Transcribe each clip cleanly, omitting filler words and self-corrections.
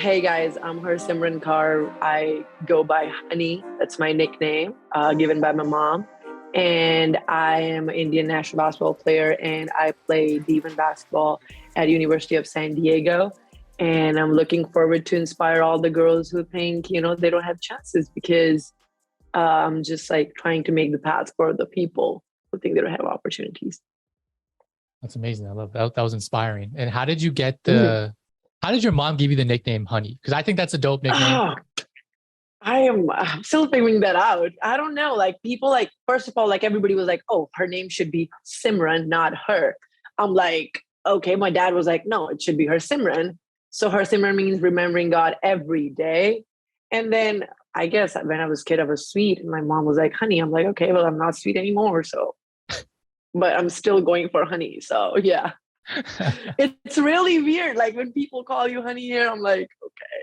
Hey guys, I'm Harsimran Kaur. I go by Honey. That's my nickname, given by my mom. And I am an Indian national basketball player, and I play D1 basketball at University of San Diego. And I'm looking forward to inspire all the girls who think, they don't have chances because I'm just like trying to make the path for the people who think they don't have opportunities. That's amazing. I love that. That was inspiring. And how did you get Mm. how did your mom give you the nickname Honey? Because I think that's a dope nickname. Oh, I'm still figuring that out. I don't know. Like people like first of all, like everybody was like, oh, her name should be Simran, not her. I'm like, okay. My dad was like, no, it should be her Simran. So her Simran means remembering God every day. And then I guess when I was a kid, I was sweet. And my mom was like, honey. I'm like, okay, well, I'm not sweet anymore. So, but I'm still going for honey. So yeah. It's really weird. Like when people call you honey here, I'm like, okay.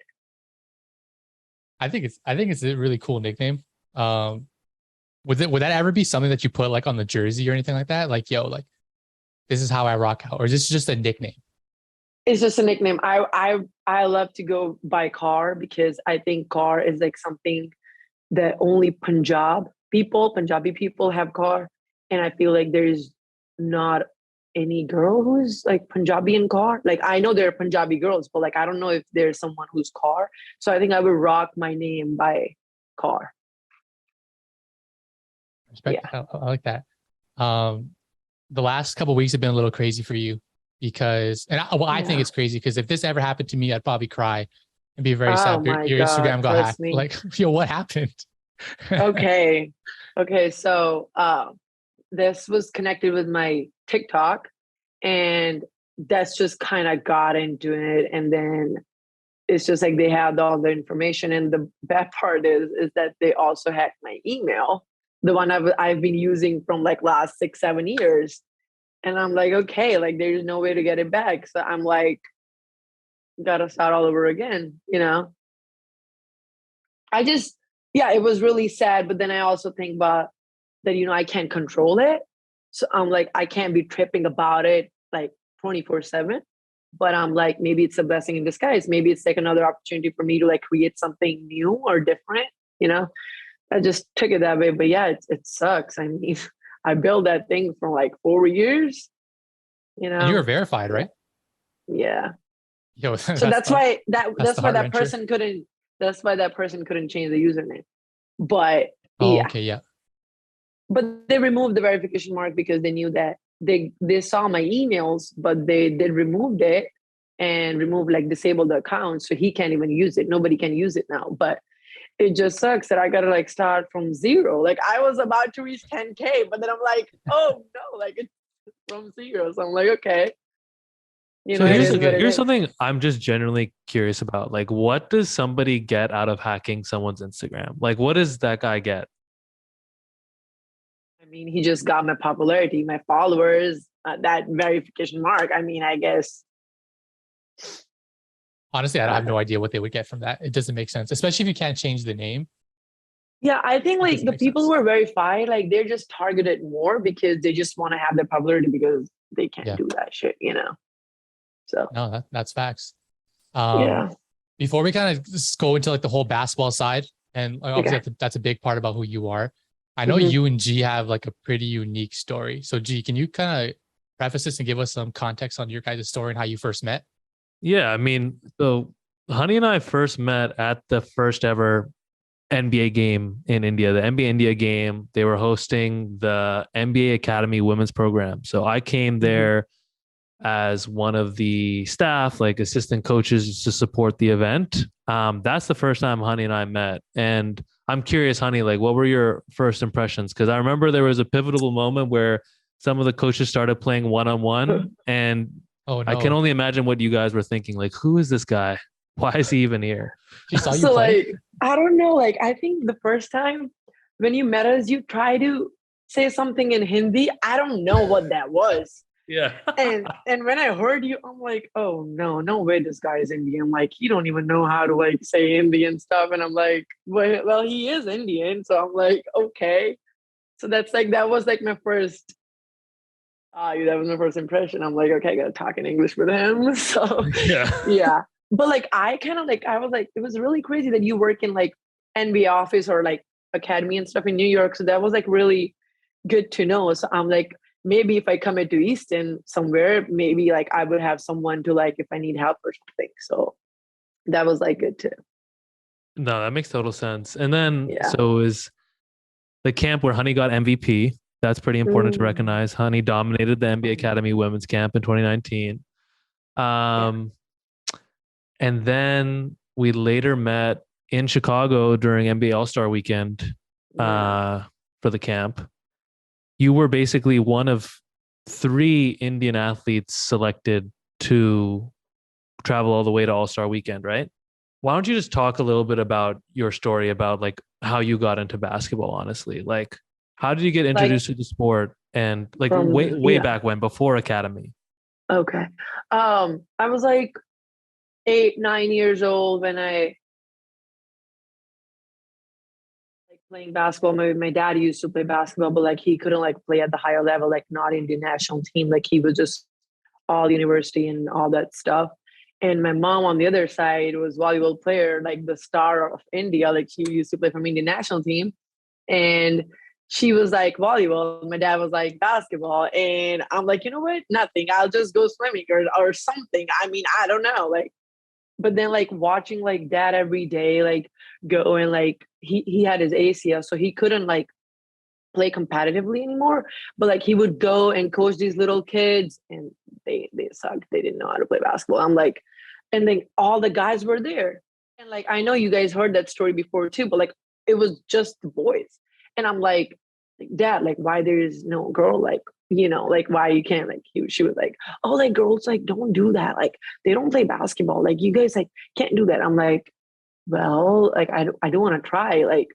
I think it's a really cool nickname. Would that ever be something that you put like on the jersey or anything like that? Like, yo, like this is how I rock out, or is this just a nickname? It's just a nickname. I love to go by Kaur because I think Kaur is like something that only Punjabi people have Kaur. And I feel like there's not any girl who's like Punjabi in Kaur. Like I know there are Punjabi girls, but like I don't know if there's someone who's Kaur. So I think I would rock my name by Kaur. Respect. Yeah. I like that. Um, the last couple of weeks have been a little crazy for you because, I think Yeah. it's crazy because if this ever happened to me, I'd probably cry and be very Oh sad. Your, my your God. Instagram got Trust hacked. me. Like, yo, what happened? Okay. Okay. So this was connected with my TikTok and that's just kind of got into it. And then it's just like they had all the information. And the bad part is that they also hacked my email, the one I've been using from like last 6, 7 years. And I'm like, okay, like there's no way to get it back. So I'm like, gotta start all over again. I just, yeah, it was really sad. But then I also think about that, I can't control it. So I'm like, I can't be tripping about it like 24/7. But I'm like, maybe it's a blessing in disguise. Maybe it's like another opportunity for me to like create something new or different, you know? I just took it that way. But yeah, it sucks. I mean, I built that thing for like 4 years, you And you were know? verified, Yeah. right? Yeah. Yo, So that's that's the why that that's that's the why heart that wrencher. person couldn't that's why that person couldn't change the username. But Oh, yeah, okay, yeah. but they removed the verification mark because they knew that they saw my emails, but they removed it and removed like disabled the account, so he can't even use it. Nobody can use it now. But it just sucks that I gotta like start from zero. Like I was about to reach 10K, but then I'm like, oh no, like it's from zero. So I'm like, okay, So it here's is what it here's is. something I'm just genuinely curious about. Like, what does somebody get out of hacking someone's Instagram? Like, what does that guy get? I mean, he just got my popularity, my followers, that verification mark. I mean, I guess. Honestly, I Uh, have no idea what they would get from that. It doesn't make sense, especially if you can't change the name. Yeah, I think It like doesn't the make people sense. who are verified, like they're just targeted more because they just want to have the popularity because they can't Yeah, do that shit. So no, that's facts. Um, yeah. before we kind of just go into like the whole basketball side, and like, obviously Okay. that's a big part about who you are. I know Hmm. you and G have like a pretty unique story. So G, can you kind of preface this and give us some context on your guys' story and how you first met? Yeah, I mean, so Honey and I first met at the first ever NBA game in India, the NBA India game. They were hosting the NBA Academy women's program. So I came Hmm. there as one of the staff, like assistant coaches, to support the event. That's the first time Honey and I met. And I'm curious, Honey, like what were your first impressions? Because I remember there was a pivotal moment where some of the coaches started playing one on one, and Oh I can no, only imagine what you guys were thinking. Like, who is this guy? Why is he even here? she saw you So play. like, I don't know. Like, I think the first time when you met us, you try to say something in Hindi. I don't know what that was. Yeah. And when I heard you, I'm like, oh no, no way this guy is Indian. Like he don't even know how to like say Indian stuff. And I'm like, well, he is Indian. So I'm like, okay. So that was like my first that was my first impression. I'm like, okay, I gotta talk in English with him. So Yeah. yeah. but like I kind of like I was like it was really crazy that you work in like NBA office or like academy and stuff in New York. So that was like really good to know. So I'm like maybe if I come into Easton somewhere, maybe like I would have someone to like if I need help or something. So that was like good too. No, that makes total sense. And then Yeah. so is the camp where Honey got MVP. That's pretty important to Mm, recognize. Honey dominated the NBA Academy Women's Camp in 2019. yeah. Um, and then we later met in Chicago during NBA All Star Weekend Yeah. for the camp. You were basically one of three Indian athletes selected to travel all the way to All Star Weekend, right? Why don't you just talk a little bit about your story about like how you got into basketball, honestly? Like, how did you get Like introduced to the sport and like from way yeah. back when, before academy? Okay. I was like 8, 9 years old when I like playing basketball. My dad used to play basketball, but like he couldn't like play at the higher level, like not in the national team. Like he was just all university and all that stuff. And my mom on the other side was volleyball player, like the star of India. Like she used to play from Indian national team. And she was like volleyball. My dad was like basketball. And I'm like, you know what? Nothing. I'll just go swimming or something. I mean, I don't know. Like, but then like watching like dad every day, like go and like he had his ACL, so he couldn't like play competitively anymore. But like he would go and coach these little kids and they sucked. They didn't know how to play basketball. I'm like, and then all the guys were there. And like I know you guys heard that story before too, but like it was just the boys. And I'm like, dad, like why there's no girl, like, like why you can't like she was like, oh, like girls like don't do that. Like they don't play basketball. Like you guys like can't do that. I'm like, well, like I don't want to try. Like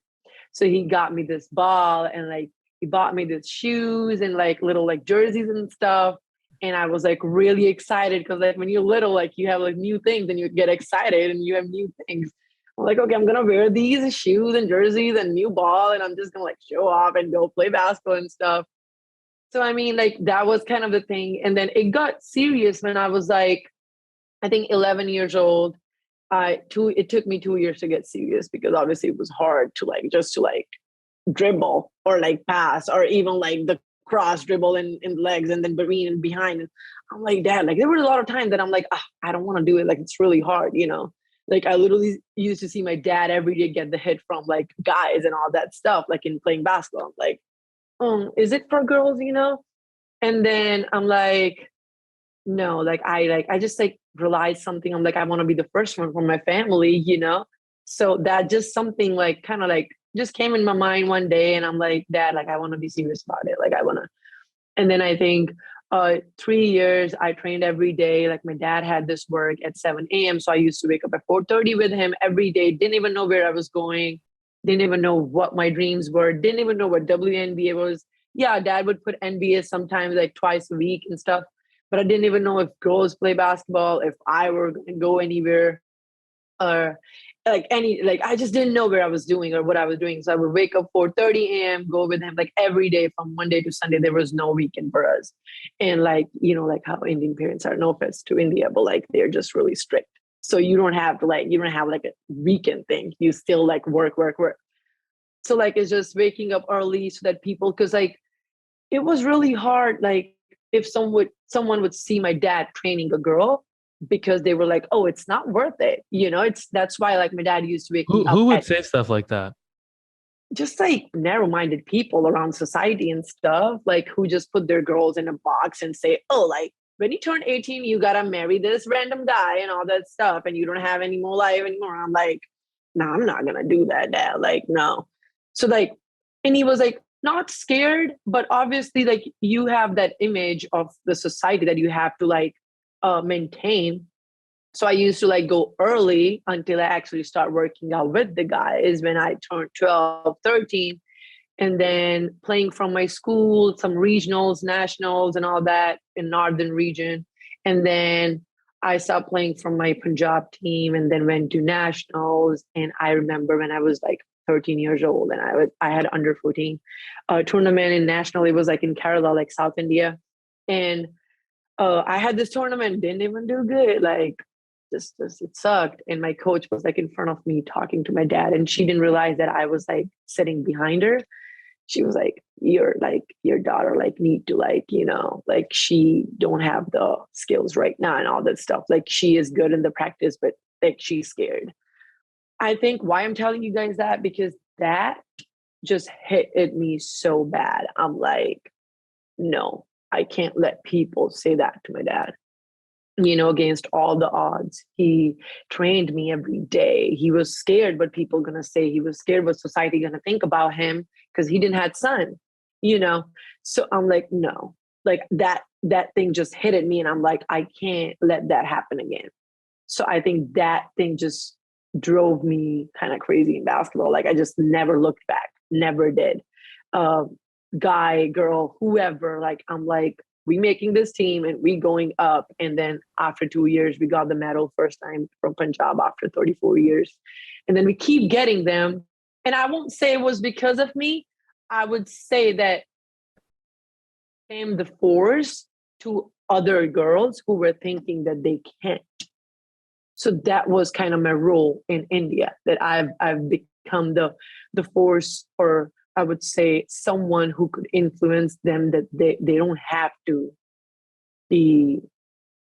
so he got me this ball and like he bought me these shoes and like little like jerseys and stuff. And I was like really excited because like when you're little, like you have like new things and you get excited and you have new things. I'm like, okay, I'm gonna wear these shoes and jerseys and new ball and I'm just gonna like show off and go play basketball and stuff. So I mean, like that was kind of the thing. And then it got serious when I was like, I think 11 years old. It took me 2 years to get serious because obviously it was hard to like just to like dribble or like pass or even like the cross dribble in legs and then between and behind. And I'm like, dad, like there was a lot of time that I'm like, I don't want to do it. Like it's really hard. Like I literally used to see my dad every day get the hit from like guys and all that stuff, like in playing basketball. I'm like, is it for girls? And then I'm like, no, like I just like realized something. I'm like, I want to be the first one for my family. So that just something like kind of like just came in my mind one day and I'm like, dad, like I want to be serious about it. Like I want to. And then I think 3 years I trained every day. Like my dad had this work at 7 a.m. So I used to wake up at 4:30 with him every day. Didn't even know where I was going. Didn't even know what my dreams were. Didn't even know what WNBA was. Yeah, dad would put NBA sometimes like twice a week and stuff. But I didn't even know if girls play basketball, if I were going to go anywhere or like I just didn't know where I was doing or what I was doing. So I would wake up 4:30 a.m., go with him like every day from Monday to Sunday. There was no weekend for us. And like, like how Indian parents are, no offense to India, but like they're just really strict. So you don't have like a weekend thing. You still like work, work, work. So like it's just waking up early so that people, because like it was really hard. Like if someone would see my dad training a girl because they were like, oh, it's not worth it. That's why like my dad used to wake me up Who would at say stuff like that? just like narrow-minded people around society and stuff, like who just put their girls in a box and say, oh, like when you turn 18, you gotta marry this random guy and all that stuff, and you don't have any more life anymore. I'm like, no, I'm not gonna do that, dad. Like, no. So like, and he was like, not scared, but obviously, like you have that image of the society that you have to like maintain. So I used to like go early until I actually start working out with the guys when I turned 12, 13, and then playing from my school, some regionals, nationals, and all that in northern region. And then I stopped playing from my Punjab team and then went to nationals. And I remember when I was like 13 years old and I had under 14 tournament in national. It was like in Kerala, like South India. And I had this tournament, didn't even do good. Like This it sucked. And my coach was like in front of me talking to my dad, and she didn't realize that I was like sitting behind her. She was like, your daughter like need to like, like she don't have the skills right now and all that stuff. Like she is good in the practice, but like she's scared. I think why I'm telling you guys that, because that just hit at me so bad. I'm like, no, I can't let people say that to my dad. Against all the odds. He trained me every day. He was scared what people gonna say. He was scared what society gonna think about him because he didn't have son, So I'm like, no, like that thing just hit at me, and I'm like, I can't let that happen again. So I think that thing just drove me kind of crazy in basketball. Like I just never looked back, never did. Guy, girl, whoever, like I'm like, we making this team and we going up. And then after 2 years, we got the medal first time from Punjab after 34 years. And then we keep getting them. And I won't say it was because of me. I would say that came the force to other girls who were thinking that they can't. So that was kind of my role in India, that I've become the force, or I would say someone who could influence them, that they don't have to be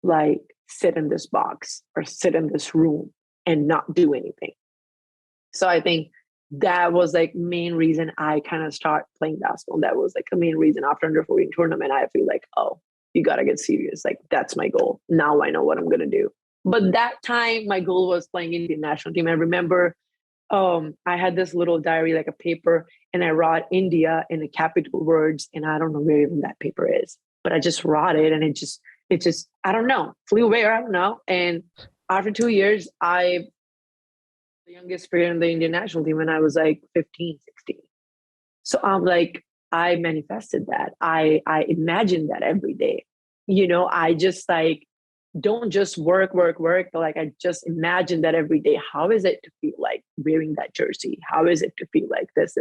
like sit in this box or sit in this room and not do anything. So I think that was like main reason I kind of start playing basketball. That was like the main reason after under 14 tournament, I feel like, oh, you got to get serious. Like that's my goal. Now I know what I'm going to do. But that time my goal was playing in the national team. I remember I had this little diary, like a paper, and I wrote India in the capital words, and I don't know where even that paper is, but I just wrote it, and it just, I don't know, flew away, or I don't know. And after 2 years, I the youngest player in the Indian national team when I was like 15, 16. So I'm like, I manifested that. I imagined that every day. I just like, don't just work, but like I just imagine that every day. How is it to feel like wearing that jersey? How is it to feel like this?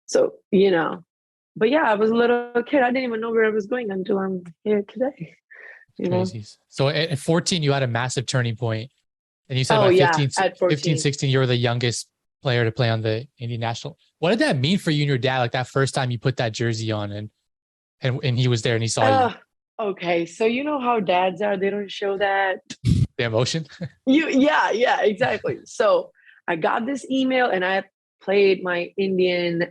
So, but yeah, I was a little kid. I didn't even know where I was going until I'm here today. Crazy. So at 14, you had a massive turning point. And you said by by 15, at 14. 15, 16, you were the youngest player to play on the Indian national. What did that mean for you and your dad? Like that first time you put that jersey on and he was there and he saw you. Okay, so you know how dads are, they don't show that The emotion. Yeah, exactly. So I got this email and I played my Indian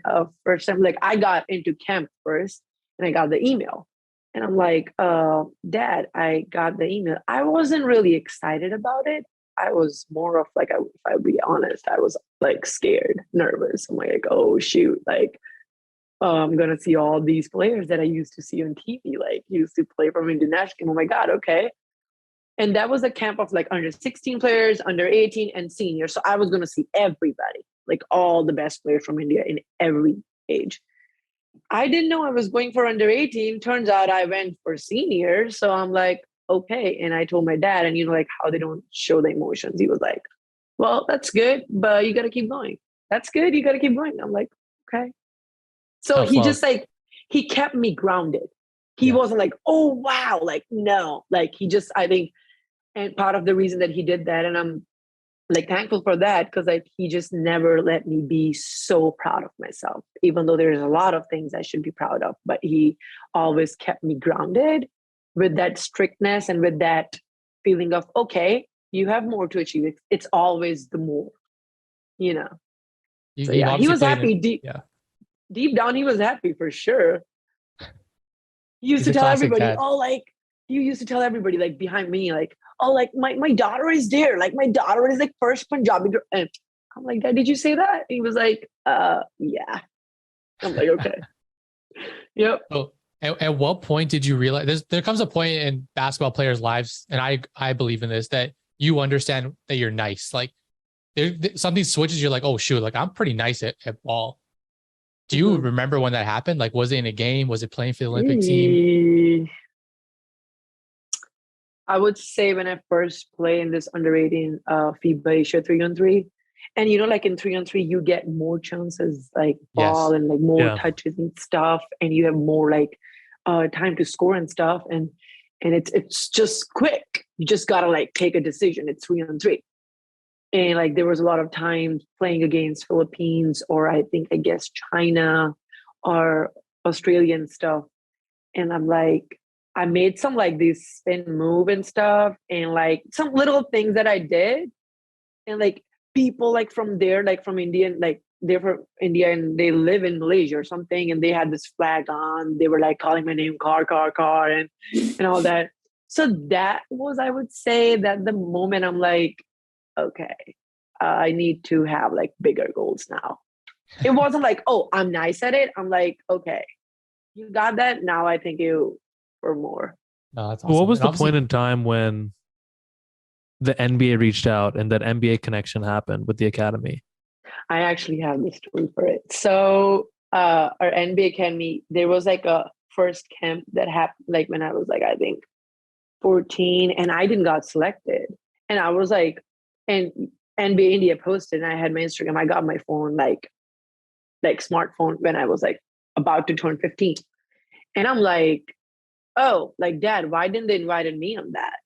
first time. Like I got into camp first and I got the email. And I'm like, Dad, I got the email. I wasn't really excited about it. I was more of like, if I'll be honest, I was like scared, nervous. I'm like, oh shoot, like I'm gonna see all these players that I used to see on TV, like used to play from international. Oh my God, okay. And that was a camp of like under 16 players, under 18, and seniors. So I was gonna see everybody, like all the best players from India in every age. I didn't know I was going for under 18. Turns out I went for seniors. So I'm like, okay. And I told my dad, and like how they don't show the emotions. He was like, well, that's good, but you got to keep going. That's good. You got to keep going. I'm like, okay. So he just like, he kept me grounded. He wasn't like, oh, wow. Like, no, like he just, I think, and part of the reason that he did that, and I'm like thankful for that, because like he just never let me be so proud of myself, even though there's a lot of things I should be proud of, but he always kept me grounded with that strictness and with that feeling of, okay, you have more to achieve. It's always the more, So yeah, he was happy. Deep down, he was happy for sure. He used to tell everybody, dad. You used to tell everybody like behind me, like, oh, like my daughter is there. Like my daughter is like first Punjabi girl. And I'm like, Dad, did you say that? He was like, yeah. I'm like, okay. Yep. So at what point did you realize there comes a point in basketball players' lives, and I believe in this, that you understand that you're nice. Like something switches, you're like, oh shoot, like I'm pretty nice at ball. Do you remember when that happened? Like, was it in a game? Was it playing for the Olympic team? I would say when I first played in this under 18 FIBA Asia 3-on-3, and like in 3-on-3, you get more chances, like ball and like more touches and stuff, and you have more like time to score and stuff, and it's just quick, you just gotta like take a decision. It's 3-on-3. And like there was a lot of times playing against Philippines or I guess China or Australian stuff. And I'm like, I made some like this spin move and stuff and like some little things that I did. And like people like from there, like from India, like they're from India and they live in Malaysia or something. And they had this flag on. They were like calling my name, car, and all that. So that was, I would say that the moment I'm like, okay, I need to have like bigger goals now. It wasn't like, oh, I'm nice at it. I'm like, okay, you got that. Now I think you for more. No, that's What awesome. was And the point in time when the NBA reached out and that NBA connection happened with the academy? I actually have the story for it. So our NBA Academy, there was like a first camp that happened like when I was like, I think 14 and I didn't got selected. And I was like, and NBA India posted and I had my Instagram. I got my phone like smartphone when I was like about to turn 15. And I'm like, oh, like dad, why didn't they invite me on that?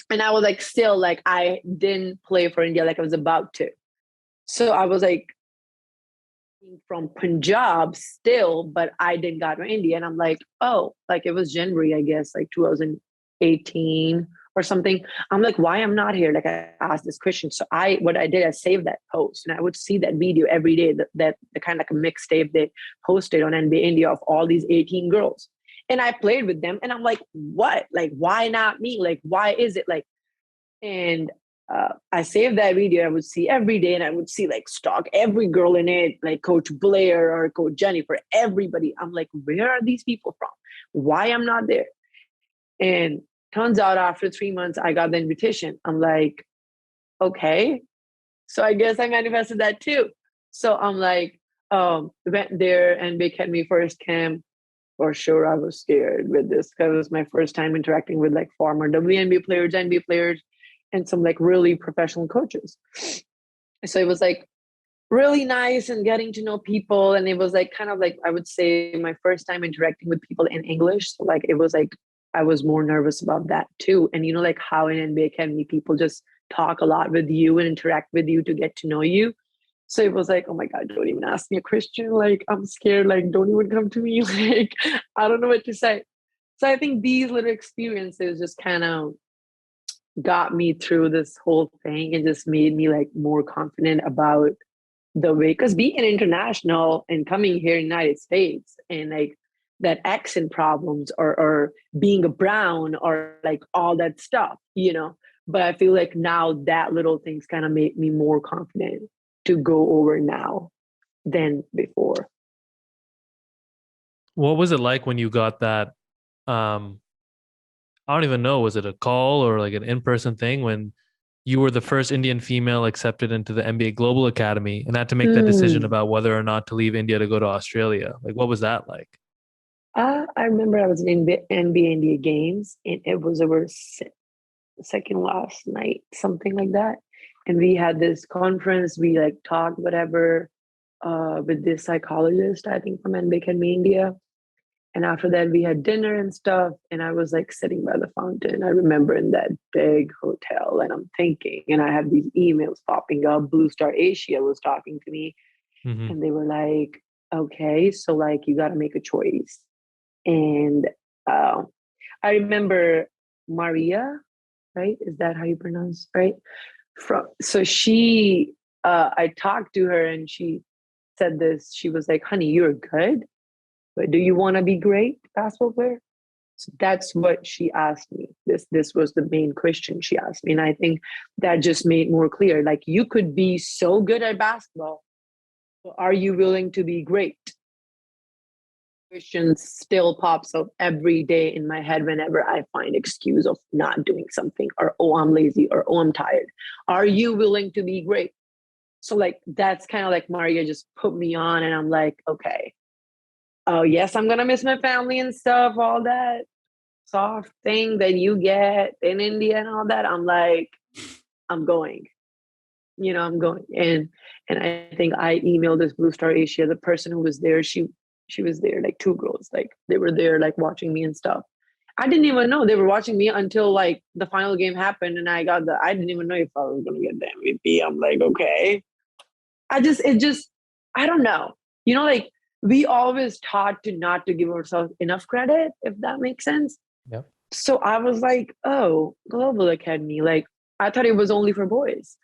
And I was like, still like, I didn't play for India like I was about to. So I was like from Punjab still, but I didn't got to India. And I'm like, oh, like it was January, I guess, like 2018 or something. I'm like, why I'm not here? Like I asked this question. So what I did, I saved that post and I would see that video every day, that the kind of like a mixtape they posted on NBA India of all these 18 girls. And I played with them and I'm like, what? Like, why not me? Like, why is it like, and I saved that video. I would see every day and I would see like stalk every girl in it, like Coach Blair or Coach Jennifer, everybody. I'm like, where are these people from? Why I'm not there? And turns out after 3 months, I got the invitation. I'm like, okay. So I guess I manifested that too. So I'm like, went there and they had me first camp. For sure, I was scared with this because it was my first time interacting with like former WNBA players, NBA players, and some like really professional coaches. So it was like really nice and getting to know people. And it was like kind of like, I would say my first time interacting with people in English. So like, it was like, I was more nervous about that too. And you know, like how in NBA Academy, people just talk a lot with you and interact with you to get to know you. So it was like, oh my God, don't even ask me a question. Like, I'm scared. Like, don't even come to me. Like, I don't know what to say. So I think these little experiences just kind of got me through this whole thing and just made me like more confident about the way, because being an international and coming here in the United States and like that accent problems or being a brown or like all that stuff, you know. But I feel like now that little things kind of make me more confident to go over now than before. What was it like when you got that? I don't even know. Was it a call or like an in-person thing when you were the first Indian female accepted into the NBA Global Academy and had to make that decision about whether or not to leave India to go to Australia? Like, what was that like? I remember I was in NBA India games and it was our second last night, something like that. And we had this conference, we like talked whatever with this psychologist, I think from NBA Academy India. And after that, we had dinner and stuff. And I was like sitting by the fountain. I remember in that big hotel and I'm thinking, and I have these emails popping up. Blue Star Asia was talking to me and they were like, okay, so like you got to make a choice. And I remember Maria, right? Is that how you pronounce, right? So she, I talked to her and she said this. She was like, honey, you're good, but do you want to be great basketball player? So that's what she asked me. This was the main question she asked me. And I think that just made more clear. Like you could be so good at basketball, but are you willing to be great? Question still pops up every day in my head whenever I find excuse of not doing something or, oh, I'm lazy or, oh, I'm tired. Are you willing to be great? So like, that's kind of like Maria just put me on and I'm like, okay, oh yes, I'm going to miss my family and stuff, all that soft thing that you get in India and all that. I'm like, I'm going, I'm going. And I think I emailed this Blue Star Asia, the person who was there, she was there, like two girls, like they were there, like watching me and stuff. I didn't even know they were watching me until like the final game happened, and I didn't even know if I was gonna get the MVP. I'm like, okay. It just, I don't know. Like we always taught to not to give ourselves enough credit, if that makes sense. Yep. So I was like, oh, Global Academy. Like I thought it was only for boys.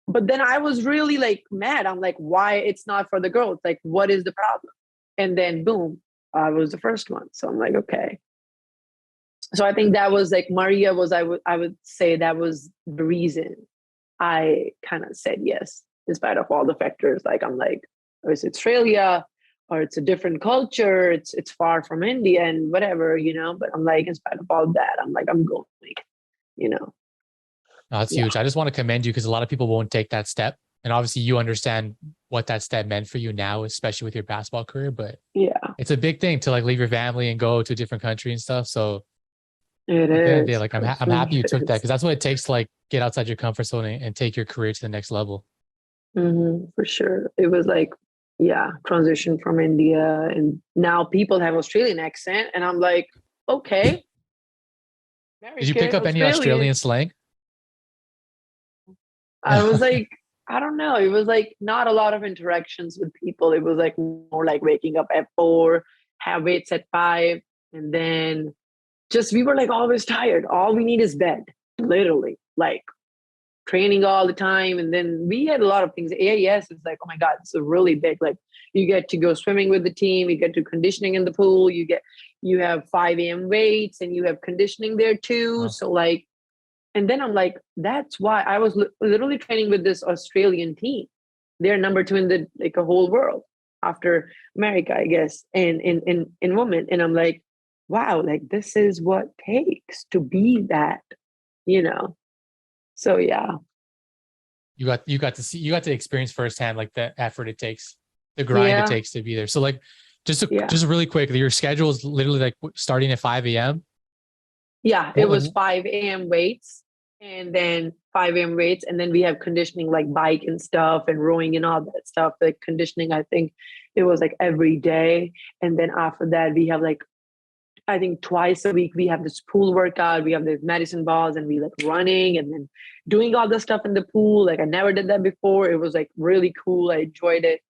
But then I was really like mad. I'm like, why it's not for the girls? Like, what is the problem? And then boom, I was the first one. So I'm like, okay. So I think that was like Maria was I would say that was the reason I kind of said yes, in spite of all the factors. Like I'm like, oh, it's Australia or it's a different culture, it's far from India and whatever, But I'm like, in spite of all that, I'm like, I'm going, you know. No, that's Yeah. huge. I just want to commend you because a lot of people won't take that step. And obviously you understand what that step meant for you now, especially with your basketball career. But Yeah, it's a big thing to like leave your family and go to a different country and stuff. So it at the end of the day, is. like It I'm really happy you took that is. because that's what it takes to like get outside your comfort zone and take your career to the next level. For sure. It was like, yeah, transition from India. And now people have Australian accent. And I'm like, okay, Did you pick American, up any Australian. Australian slang? I was like, I don't know. It was like not a lot of interactions with people. It was like more like waking up at 4, have weights at 5, and then just we were like always tired. All we need is bed, literally. Like training all the time. And then we had a lot of things. AIS is like, oh my God, it's a really big, like you get to go swimming with the team, you get to conditioning in the pool, you have 5 a.m. weights and you have conditioning there too. Oh, So like, and then I'm like, that's why I was literally training with this Australian team. They're number 2 in the like a whole world after America, I guess, and in women. And I'm like, wow, like this is what takes to be that, you know. So yeah. you got to experience firsthand like the effort it takes, the grind it Yeah. takes to be there. So like Yeah. just really quick, your schedule is literally like starting at 5 a.m. Yeah. It What like was 5 a.m. weights and then 5 a.m. weights. And then we have conditioning like bike and stuff and rowing and all that stuff. Like conditioning, I think it was like every day. And then after that, we have like, I think twice a week, we have this pool workout. We have the medicine balls and we like running and then doing all the stuff in the pool. Like I never did that before. It was like really cool. I enjoyed it.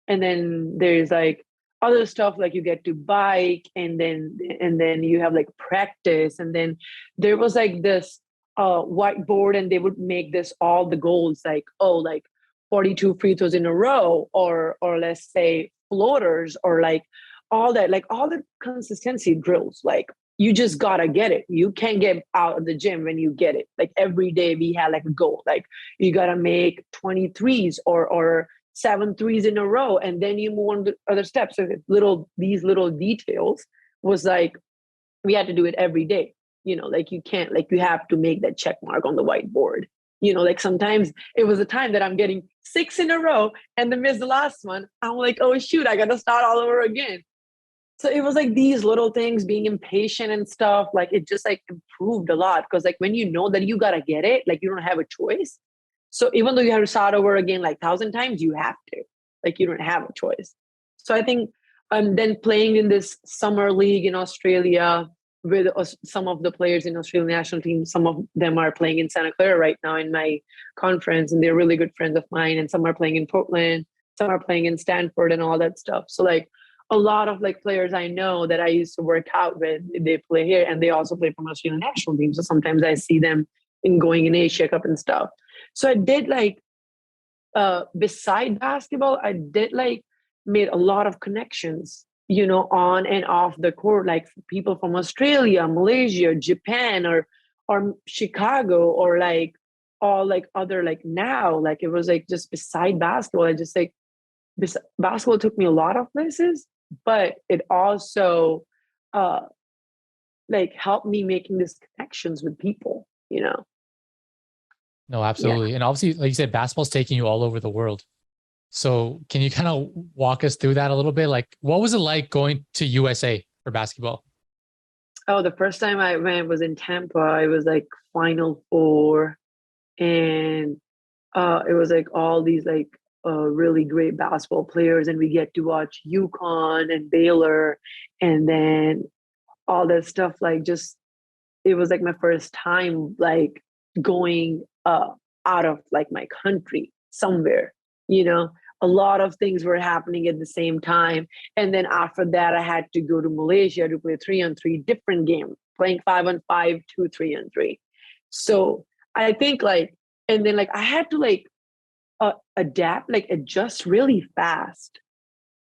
And then there's like other stuff like you get to bike and then you have like practice. And then there was like this whiteboard and they would make this all the goals like, oh, like 42 free throws in a row or let's say floaters or like all that, like all the consistency drills. Like you just gotta get it. You can't get out of the gym when you get it. Like every day we had like a goal. Like you gotta make 23s or 7 threes in a row, and then you move on to other steps. So these little details was like we had to do it every day. Like you can't, like you have to make that check mark on the whiteboard. Like sometimes it was a time that I'm getting 6 in a row and then miss the last one. I'm like, oh shoot, I gotta start all over again. So it was like these little things, being impatient and stuff, like it just like improved a lot. Because like when you know that you gotta get it, like you don't have a choice. So even though you have to start over again like 1,000 times, you have to. Like you don't have a choice. So I think then playing in this summer league in Australia with some of the players in Australian national team, some of them are playing in Santa Clara right now in my conference, and they're really good friends of mine. And some are playing in Portland, some are playing in Stanford and all that stuff. So like a lot of like players I know that I used to work out with, they play here and they also play for Australian national team. So sometimes I see them in going in Asia Cup and stuff. So I did like beside basketball, I did like made a lot of connections, on and off the court, like people from Australia, Malaysia, Japan, or Chicago, or like all like other like now, like it was like just beside basketball. I just like basketball took me a lot of places, but it also uh like helped me making these connections with people. No, Yeah. absolutely. And obviously, like you said, basketball's taking you all over the world. So can you kind of walk us through that a little bit? Like, what was it like going to USA for basketball? Oh, the first time I went was in Tampa. I was like Final Four, and it was like all these like really great basketball players, and we get to watch UConn and Baylor, and then all that stuff, like just it was like my first time like going out of like my country somewhere, you know. A lot of things were happening at the same time. And then after that, I had to go to Malaysia to play 3-on-3 different game, playing 5-on-5, 2 3-on-3. So I think like, and then like I had to like adapt, like adjust really fast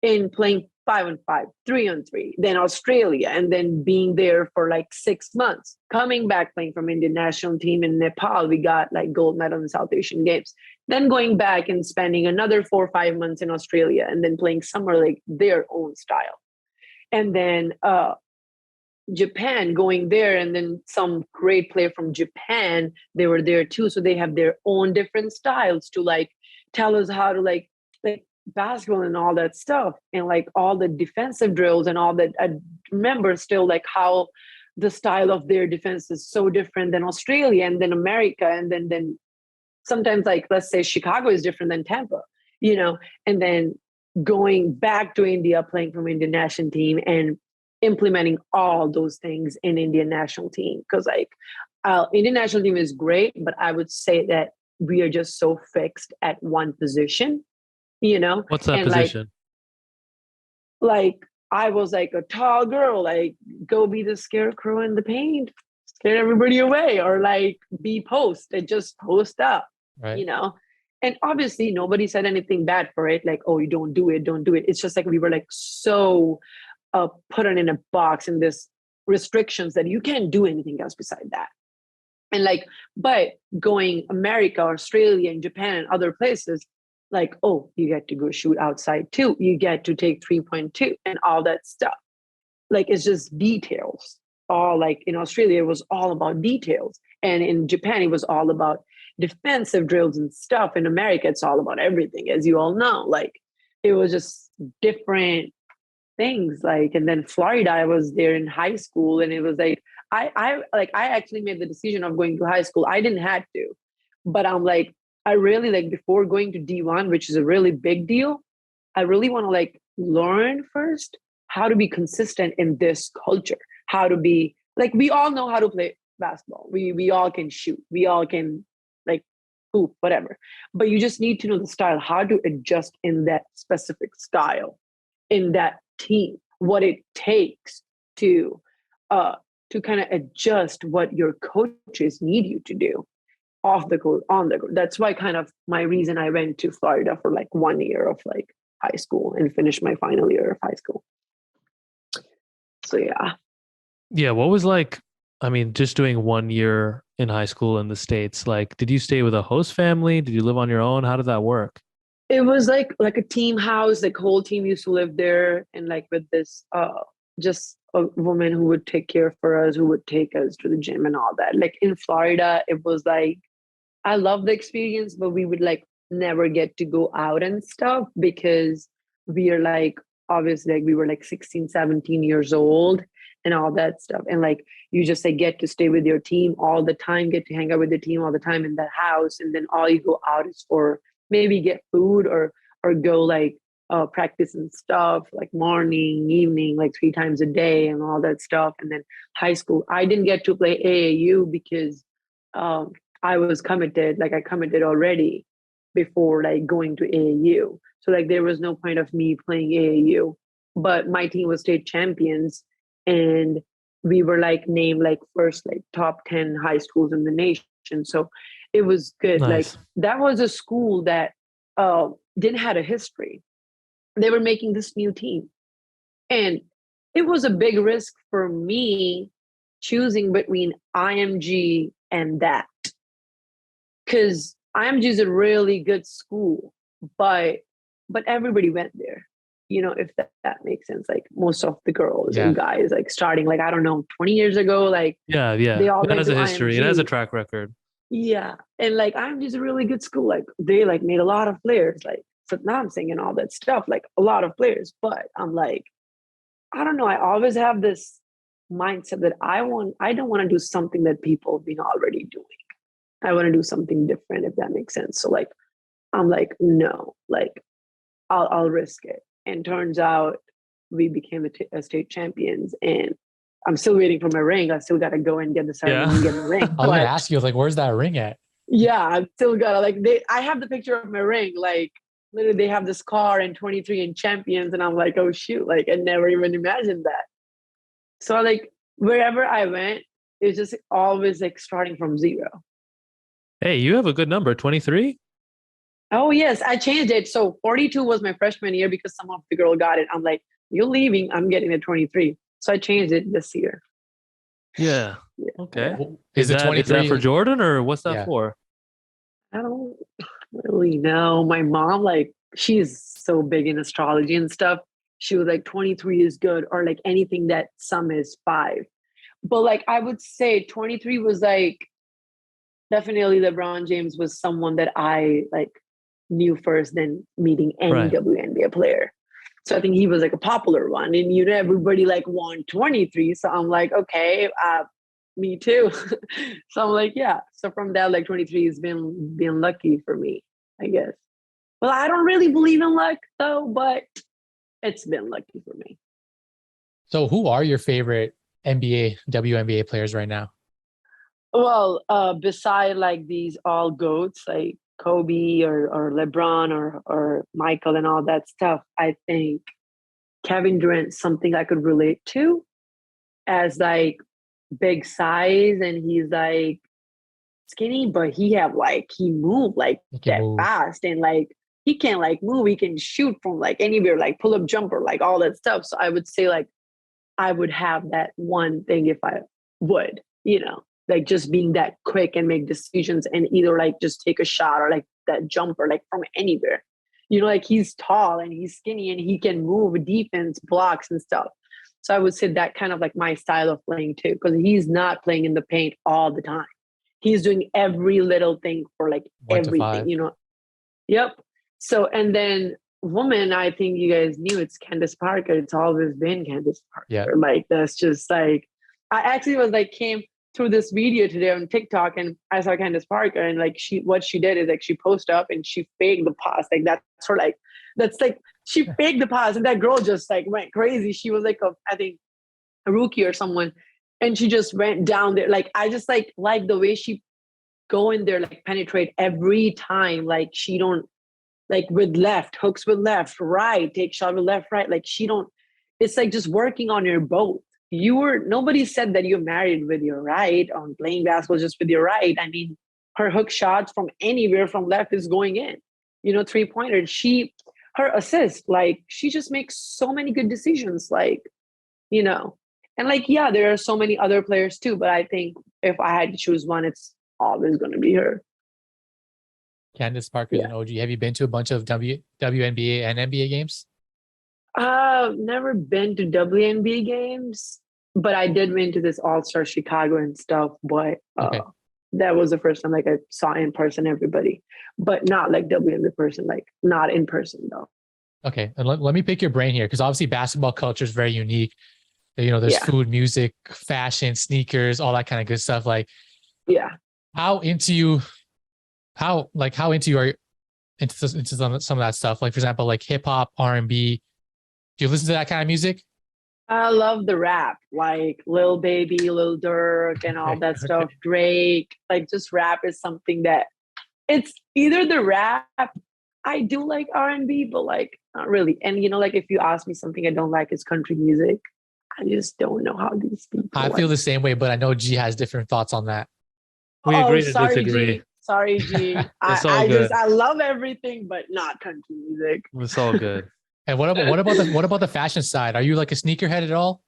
in playing 5-on-5, 3-on-3, then Australia, and then being there for like 6 months, coming back playing from Indian national team in Nepal. We got like gold medal in South Asian Games. Then going back and spending another 4 or 5 months in Australia, and then playing somewhere like their own style. And then Japan, going there, and then some great player from Japan, they were there too. So they have their own different styles to like tell us how to like basketball and all that stuff, and like all the defensive drills and all that. I remember still like how the style of their defense is so different than Australia and then America, and then sometimes like let's say Chicago is different than Tampa, you know. And then going back to India, playing from Indian national team and implementing all those things in Indian national team, because like Indian national team is great, but I would say that we are just so fixed at one position, you know. What's that And position? like I was like a tall girl, like go be the scarecrow in the paint, scare everybody away, or like be post and just post up, Right. you know. And obviously nobody said anything bad for it, like, oh, you don't do it, don't do it. It's just like we were like so put it in a box in this restrictions that you can't do anything else beside that. And like, but going America, Australia, and Japan and other places, like, oh, you get to go shoot outside too. You get to take 3.2 and all that stuff. Like, it's just details. All like in Australia, it was all about details. And in Japan, it was all about defensive drills and stuff. In America, it's all about everything, as you all know. Like, it was just different things. Like, and then Florida, I was there in high school, and it was like, I actually made the decision of going to high school. I didn't have to, but I'm like, I really like before going to D1, which is a really big deal. I really want to like learn first how to be consistent in this culture, how to be like, we all know how to play basketball. We all can shoot. We all can like hoop, whatever. But you just need to know the style, how to adjust in that specific style, in that team, what it takes to kind of adjust what your coaches need you to do off the court, on the court. That's why kind of my reason I went to Florida for like 1 year of like high school and finished my final year of high school. So yeah. Yeah. What was like, I mean, just doing 1 year in high school in the States, like, did you stay with a host family? Did you live on your own? How did that work? It was like a team house. Like whole team used to live there, and like with this just a woman who would take care for us, who would take us to the gym and all that. Like in Florida, it was like I love the experience, but we would like never get to go out and stuff because we are like obviously like we were like 16, 17 years old and all that stuff. And like you just like get to stay with your team all the time, get to hang out with the team all the time in that house. And then all you go out is for maybe get food or go like practice and stuff like morning, evening, like 3 times a day and all that stuff. And then high school, I didn't get to play AAU because um, I was committed, like I committed already before like going to AAU. So like there was no point of me playing AAU. But my team was state champions, and we were like named like first like top 10 high schools in the nation. So it was good. Like Nice. that was a school that didn't had a history. They were making this new team. And it was a big risk for me choosing between IMG and that, because IMG is a really good school, but everybody went there. You know, if that makes sense. Like most of the girls Yeah. and guys, like starting like I don't know, 20 years ago, like Yeah. Yeah. they all It went has to a history. It has a IMG. track record. Yeah, and like IMG is a really good school. Like they like made a lot of players, like Satnam and all that stuff. Like a lot of players. But I'm like, I don't know. I always have this mindset that I don't want to do something that people have been already doing. I want to do something different, if that makes sense. So like, I'm like, no, like I'll risk it. And turns out we became a state champions, and I'm still waiting for my ring. I still got to go and get the ceremony and get my ring. I was gonna ask you, like, where's that ring at? Yeah, I'm still gotta I have the picture of my ring. Like literally they have this car in 23 in champions. And I'm like, oh shoot, like I never even imagined that. So like wherever I went, it's just always like starting from zero. Hey, you have a good number, 23? Oh yes, I changed it. So 42 was my freshman year because some of the girl got it. I'm like, you're leaving, I'm getting a 23. So I changed it this year. Yeah. Yeah. Okay. Well, Is the that 23 for Jordan or what's that Yeah. for? I don't really know. My mom, like, she's so big in astrology and stuff. She was like, 23 is good, or like anything that sum is 5. But like, I would say 23 was like, definitely LeBron James was someone that I like knew first than meeting any Right. WNBA player. So I think he was like a popular one. And you know, everybody like won 23. So I'm like, okay, me too. So I'm like, yeah. So from that, like 23 has been lucky for me, I guess. Well, I don't really believe in luck though, but it's been lucky for me. So who are your favorite NBA, WNBA players right now? Well, beside like these all goats like Kobe or LeBron or Michael and all that stuff, I think Kevin Durant's something I could relate to as like big size, and he's like skinny, but he moved like You can that move. fast, and like he can like move, he can shoot from like anywhere, like pull up jumper, like all that stuff. So I would say like I would have that one thing if I would, like just being that quick and make decisions and either like just take a shot or like that jumper, like from anywhere. Like he's tall and he's skinny and he can move defense, blocks and stuff. So I would say that kind of like my style of playing too, because he's not playing in the paint all the time. He's doing every little thing for like 1 to 5. everything. Yep. So, and then woman, I think you guys knew it's Candace Parker. It's always been Candace Yeah. Parker. Like, that's just like, I actually was like, came through this video today on TikTok and I saw Candace Parker and like what she did is like she posted up and she faked the pass. Like that's like, she faked the pass and that girl just like went crazy. She was like, I think a rookie or someone. And she just went down there. Like, I just like the way she go in there, like penetrate every time. Like she don't, like with left, hooks with left, right, take shot with left, right. Like she don't, it's like just working on your both. Nobody said that you're married with your right on playing basketball just with your right. I mean, her hook shots from anywhere from left is going in, 3-pointer. Her assist, like she just makes so many good decisions, like, and like, yeah, there are so many other players too, but I think if I had to choose one, it's always going to be her. Candace Parker's an OG. Have you been to a bunch of WNBA and NBA games? Never been to WNBA games, but I did went to this All-Star Chicago and stuff. But Okay. that was the first time like I saw in person everybody, but not like WNBA person, like not in person though. Okay. And let me pick your brain here because obviously basketball culture is very unique. There's food, music, fashion, sneakers, all that kind of good stuff. Like, yeah. How into you are you into some of that stuff? Like, for example, like hip hop, R&B. Do you listen to that kind of music? I love the rap, like Lil Baby, Lil Durk, and all that stuff. Drake, like just rap is something that it's either the rap. I do like R&B, but like not really. And like if you ask me something I don't like is country music. I just don't know how these people. I feel the same way, but I know G has different thoughts on that. We agree to disagree. G. Sorry, G. I love everything, but not country music. It's all good. And what about the fashion side? Are you like a sneakerhead at all?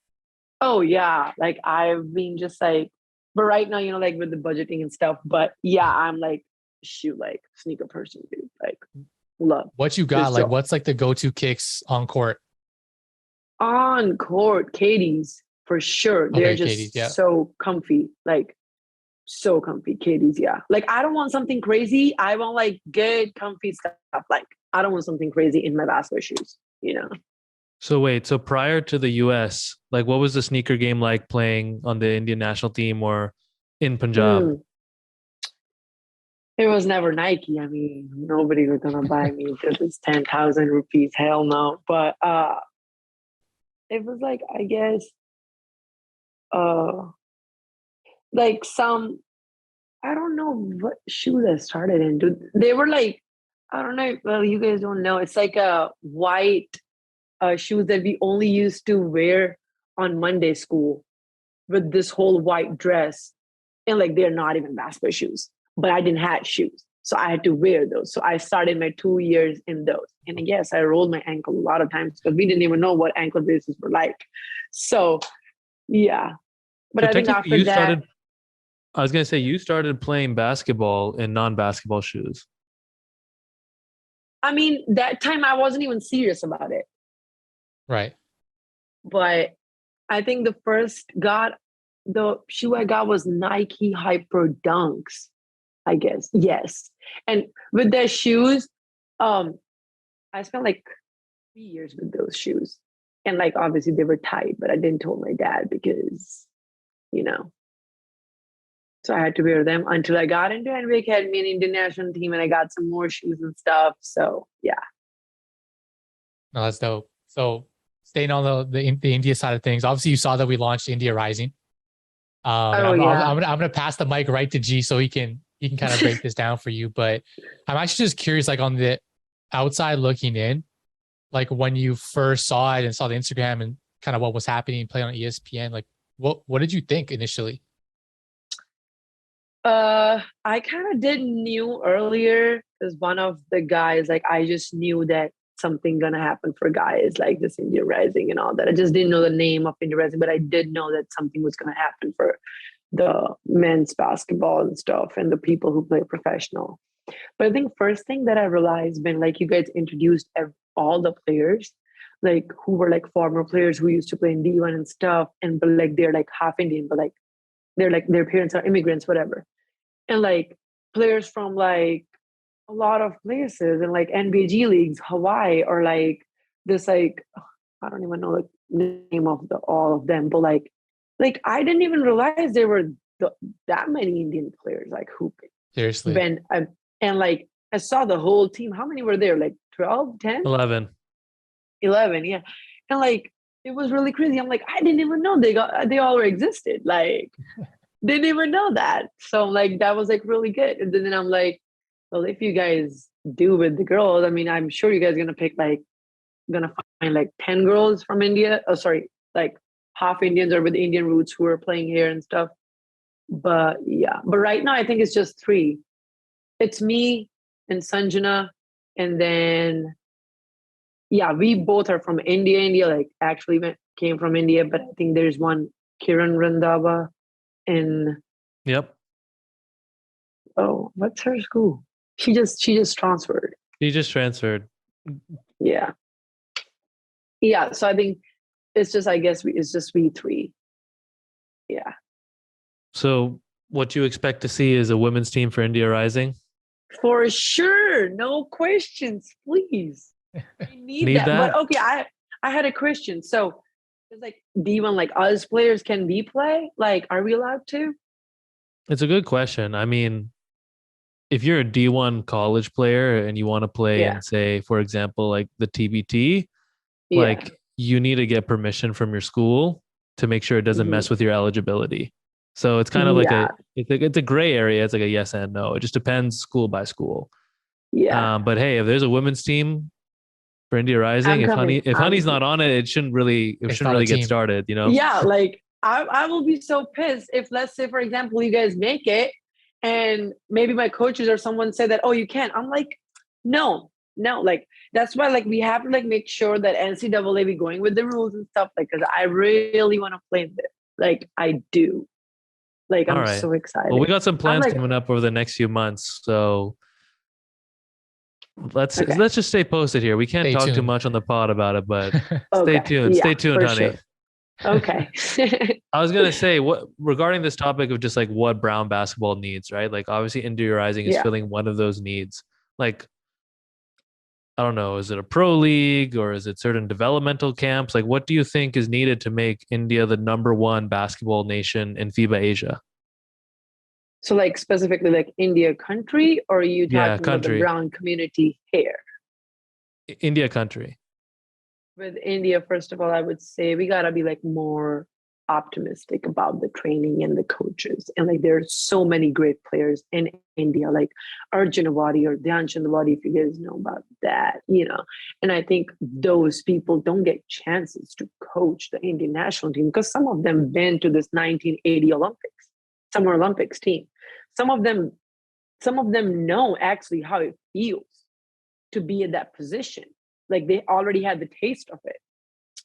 Oh yeah, like I've been just like, but right now, like with the budgeting and stuff. But yeah, I'm like like sneaker person, dude. Like love. What you got? Like, what's like the go-to kicks on court? On court, Katie's for sure. They're just so comfy, like so comfy. Katie's, yeah. Like I don't want something crazy. I want like good, comfy stuff. Like I don't want something crazy in my basketball shoes. So wait, so prior to the US, like what was the sneaker game like playing on the Indian national team or in Punjab? It was never Nike. I mean, nobody was gonna buy me because it's 10,000 rupees. Hell no. But it was like, I guess uh like some, I don't know what shoes I started in. Dude. They were like, I don't know. Well, you guys don't know. It's like a white shoes that we only used to wear on Monday school with this whole white dress. And like, they're not even basketball shoes, but I didn't have shoes. So I had to wear those. So I started my 2 years in those. And yes, I rolled my ankle a lot of times because we didn't even know what ankle braces were like. So yeah. But So I think technically, after that, I was gonna say you started playing basketball in non-basketball shoes. I mean, that time I wasn't even serious about it. Right. But I think the shoe I got was Nike Hyper Dunks, I guess. Yes. And with their shoes, I spent like 3 years with those shoes. And like obviously they were tight, but I didn't tell my dad because, you know. So I had to wear them until I got into NBA Academy and Indian national team and I got some more shoes and stuff. So yeah. No, that's dope. So staying on the India side of things, obviously you saw that we launched India Rising. And Oh yeah. I'm gonna pass the mic right to G so he can kind of break this down for you. But I'm actually just curious, like on the outside looking in, like when you first saw it and saw the Instagram and kind of what was happening, playing on ESPN, like what did you think initially? I kind of did knew earlier because one of the guys, like I just knew that something gonna happen for guys like this India Rising and all that. I just didn't know the name of India Rising, but I did know that something was gonna happen for the men's basketball and stuff and the people who play professional. But I think first thing that I realized when like you guys introduced all the players, like who were like former players who used to play in D1 and stuff, and but like they're like half Indian, but like they're like their parents are immigrants, whatever. And like players from like a lot of places and like NBG leagues, Hawaii, or like this like I don't even know the name of all of them, but like I didn't even realize there were that many Indian players like hooping. Seriously. When and like I saw the whole team. How many were there? Like 12, 10, 11. 11, yeah. And like it was really crazy. I'm like, I didn't even know they all existed. Like didn't even know that. So like that was like really good. And then I'm like, well, if you guys do with the girls, I mean, I'm sure you guys are gonna find like 10 girls from India. Oh, sorry, like half Indians or with Indian roots who are playing here and stuff. But yeah, but right now I think it's just three. It's me and Sanjana, and then yeah, we both are from India. India, like actually came from India, but I think there's one Kiran Randhawa in Yep. oh, what's her school? She just transferred. He just transferred. Yeah. Yeah. So I think it's just I guess it's just we three. Yeah. So what you expect to see is a women's team for India Rising? For sure. No questions, please. I need Need that. But that? okay, I had a question. So it's like D1, like us players can we play? Like, are we allowed to? It's a good question. I mean, if you're a D1 college player and you want to play Yeah. in, say, for example, like the TBT, Yeah. like you need to get permission from your school to make sure it doesn't Mhm. mess with your eligibility. So it's kind of like Yeah. it's a gray area. It's like a yes and no. It just depends school by school. Yeah. But hey, if there's a women's team for India Rising, I'm coming. if Honey's not on it, it It's shouldn't not a really get team. started. You know? Yeah, like I will be so pissed if let's say for example you guys make it and maybe my coaches or someone say that, oh, you can't. I'm like, no, like that's why like we have to like make sure that NCAA be going with the rules and stuff, like because I really want to play this. Like I do. Like All I'm right. so excited. Well, we got some I'm plans like, coming up over the next few months, so okay, let's just stay posted here. We can't Stay talk too tuned. much on the pod about it, but stay okay, tuned. yeah, Stay tuned, for honey. sure. Okay. I was gonna say what regarding this topic of just like what Brown basketball needs, right? Like obviously India Rising is Yeah. filling one of those needs. Like I don't know, is it a pro league or is it certain developmental camps? Like what do you think is needed to make India the number one basketball nation in FIBA Asia? So like specifically like India country, or are you Yeah, talking about the country. brown community here? India country. With India, first of all, I would say we gotta be like more optimistic about the training and the coaches. And like there's so many great players in India, like Arjun Awadi or Dhyan Chandawadi, if you guys know about that, And I think those people don't get chances to coach the Indian national team because some of them been to this 1980 Olympics, Summer Olympics team. Some of them know actually how it feels to be in that position. Like they already had the taste of it.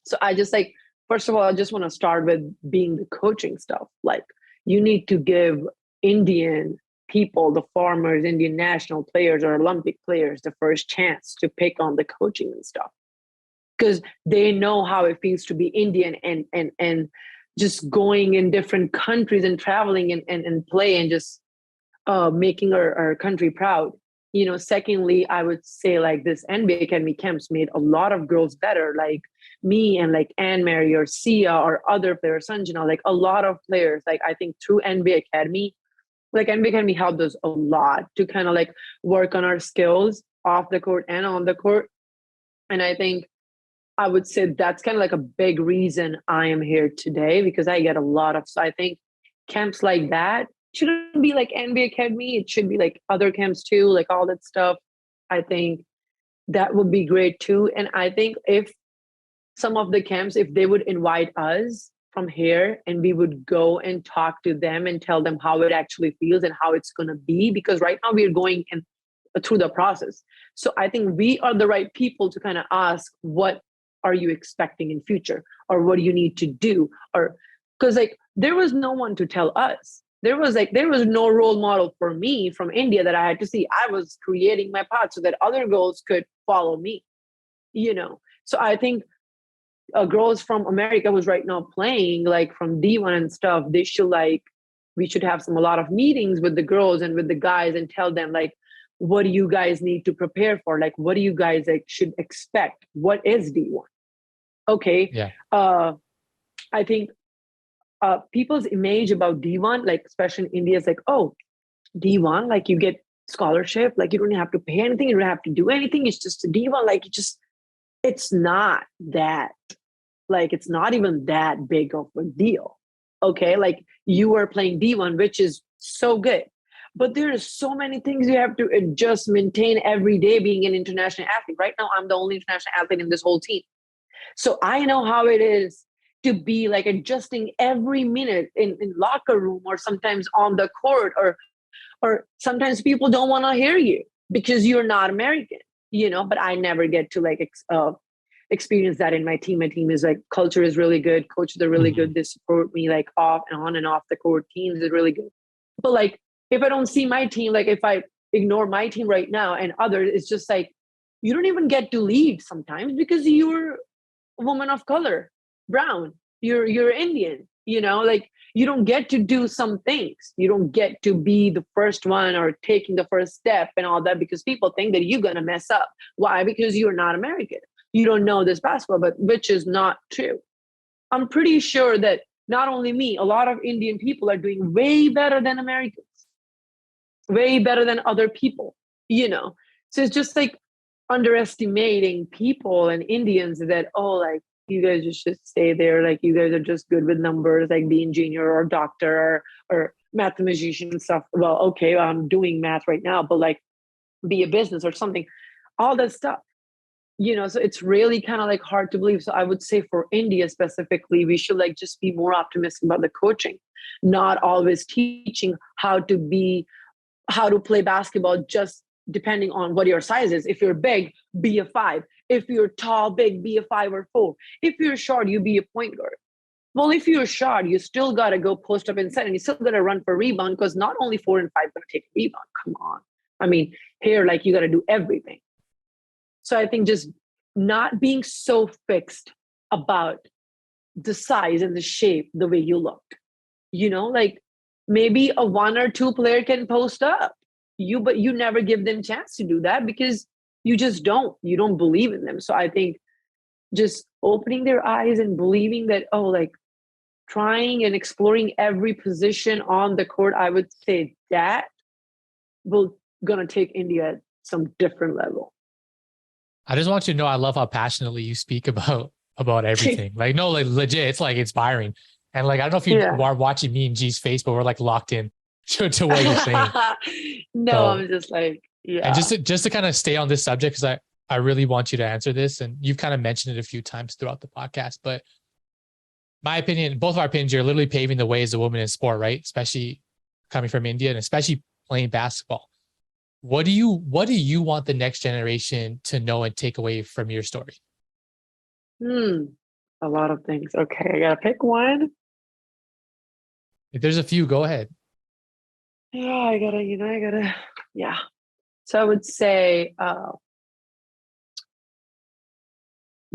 So I just like, first of all, I just want to start with being the coaching stuff. Like you need to give Indian people, the farmers, Indian national players or Olympic players, the first chance to pick on the coaching and stuff. Because they know how it feels to be Indian and just going in different countries and traveling and play and just making our country proud. Secondly, I would say like this NBA Academy camps made a lot of girls better, like me and like Anne Mary or Sia or other players, Sanjana, like a lot of players. Like I think through NBA Academy, like NBA Academy helped us a lot to kind of like work on our skills off the court and on the court. And I think I would say that's kind of like a big reason I am here today because I get a lot of, so I think camps like that shouldn't be like NBA Academy. It should be like other camps too, like all that stuff. I think that would be great too. And I think if some of the camps, if they would invite us from here and we would go and talk to them and tell them how it actually feels and how it's going to be, because right now we're going in through the process. So I think we are the right people to kind of ask, what are you expecting in future? Or what do you need to do? Or because like there was no one to tell us. There was no role model for me from India that I had to see. I was creating my path so that other girls could follow me, So I think girls from America who's right now playing like from D1 and stuff, we should have a lot of meetings with the girls and with the guys and tell them like, what do you guys need to prepare for? Like, what do you guys like should expect? What is D1? Okay. Yeah. I think people's image about D1, like especially in India, is like, oh, D1, like you get scholarship, like you don't have to pay anything, you don't have to do anything. It's just a D1, like it's not that, like it's not even that big of a deal. Okay, like you are playing D1, which is so good, but there's so many things you have to adjust, maintain every day being an international athlete. Right now, I'm the only international athlete in this whole team, so I know how it is to be like adjusting every minute in locker room or sometimes on the court or sometimes people don't want to hear you because you're not American, but I never get to like experience that in my team. My team is like, culture is really good. Coaches are really good. They support me like off and on and off the court. Teams is really good. But like, if I don't see my team, like if I ignore my team right now and others, it's just like, you don't even get to lead sometimes because you're a woman of color, brown, you're Indian, like you don't get to do some things. You don't get to be the first one or taking the first step and all that because people think that you're going to mess up. Why? Because you're not American. You don't know this basketball, but which is not true. I'm pretty sure that not only me, a lot of Indian people are doing way better than Americans, way better than other people, So it's just like underestimating people and Indians that, oh, like, you guys just should stay there. Like you guys are just good with numbers, like be engineer or doctor or mathematician and stuff. Well, okay, I'm doing math right now, but like be a business or something, all that stuff, so it's really kind of like hard to believe. So I would say for India specifically, we should like just be more optimistic about the coaching, not always teaching how to play basketball just depending on what your size is. If you're big, be a 5. If you're tall, big, be a 5 or 4. If you're short, you be a point guard. Well, if you're short, you still got to go post up inside and you still got to run for rebound because not only 4 and 5 going to take a rebound. Come on. I mean, here, like you got to do everything. So I think just not being so fixed about the size and the shape, the way you look, like maybe a 1 or 2 player can post up but you never give them chance to do that because you don't believe in them. So I think just opening their eyes and believing that, like trying and exploring every position on the court, I would say that will gonna take India some different level. I just want you to know I love how passionately you speak about everything. Like, no, like legit, it's like inspiring. And like, I don't know if you are watching me and G's face, but we're like locked in to what you're saying. No, So, I'm just like, yeah. And just to kind of stay on this subject, because I really want you to answer this, and you've kind of mentioned it a few times throughout the podcast, but my opinion, both of our opinions, you're literally paving the way as a woman in sport, right? Especially coming from India and especially playing basketball. What do you want the next generation to know and take away from your story? A lot of things. Okay, I gotta pick one. If there's a few, go ahead. Yeah, I gotta, yeah. So I would say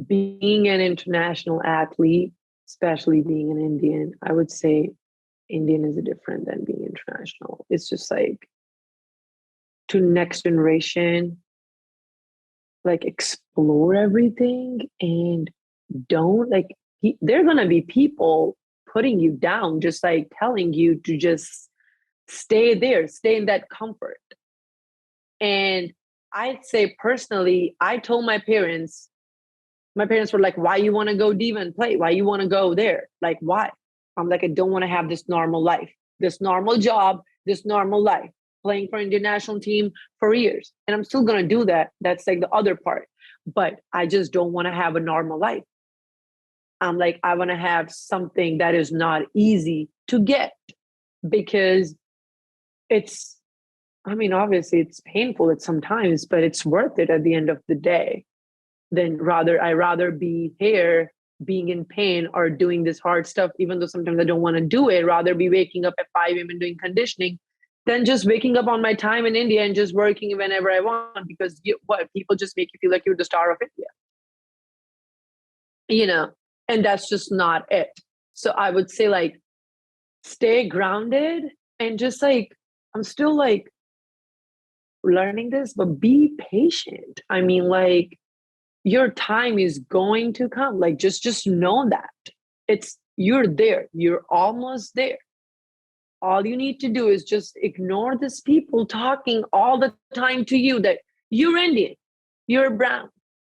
being an international athlete, especially being an Indian, I would say Indian is different than being international. It's just like to next generation, like explore everything and don't like, there are gonna be people putting you down, just like telling you to just stay there, stay in that comfort. And I'd say personally, I told my parents were like, why you want to go diva and play? Why you want to go there? Like, why? I'm like, I don't want to have this normal life, this normal job, this normal life, playing for Indian national team for years. And I'm still going to do that. That's like the other part. But I just don't want to have a normal life. I'm like, I want to have something that is not easy to get because obviously it's painful at sometimes, but it's worth it at the end of the day. I rather be here being in pain or doing this hard stuff, even though sometimes I don't want to do it, rather be waking up at 5 a.m. and doing conditioning than just waking up on my time in India and just working whenever I want, because people just make you feel like you're the star of India, and that's just not it. So I would say like, stay grounded and just like, I'm still like learning this, but be patient. I mean, like, your time is going to come. Like, just know that you're there. You're almost there. All you need to do is just ignore these people talking all the time to you that you're Indian, you're brown,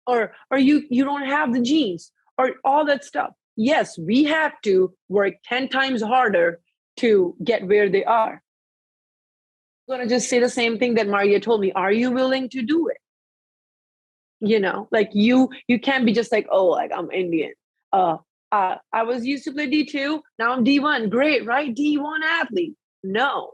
or you don't have the genes, or all that stuff. Yes, we have to work 10 times harder to get where they are. I'm going to just say the same thing that Maria told me. Are you willing to do it? Like you can't be just like, oh, like I'm Indian. I was used to play D2. Now I'm D1. Great, right? D1 athlete. No,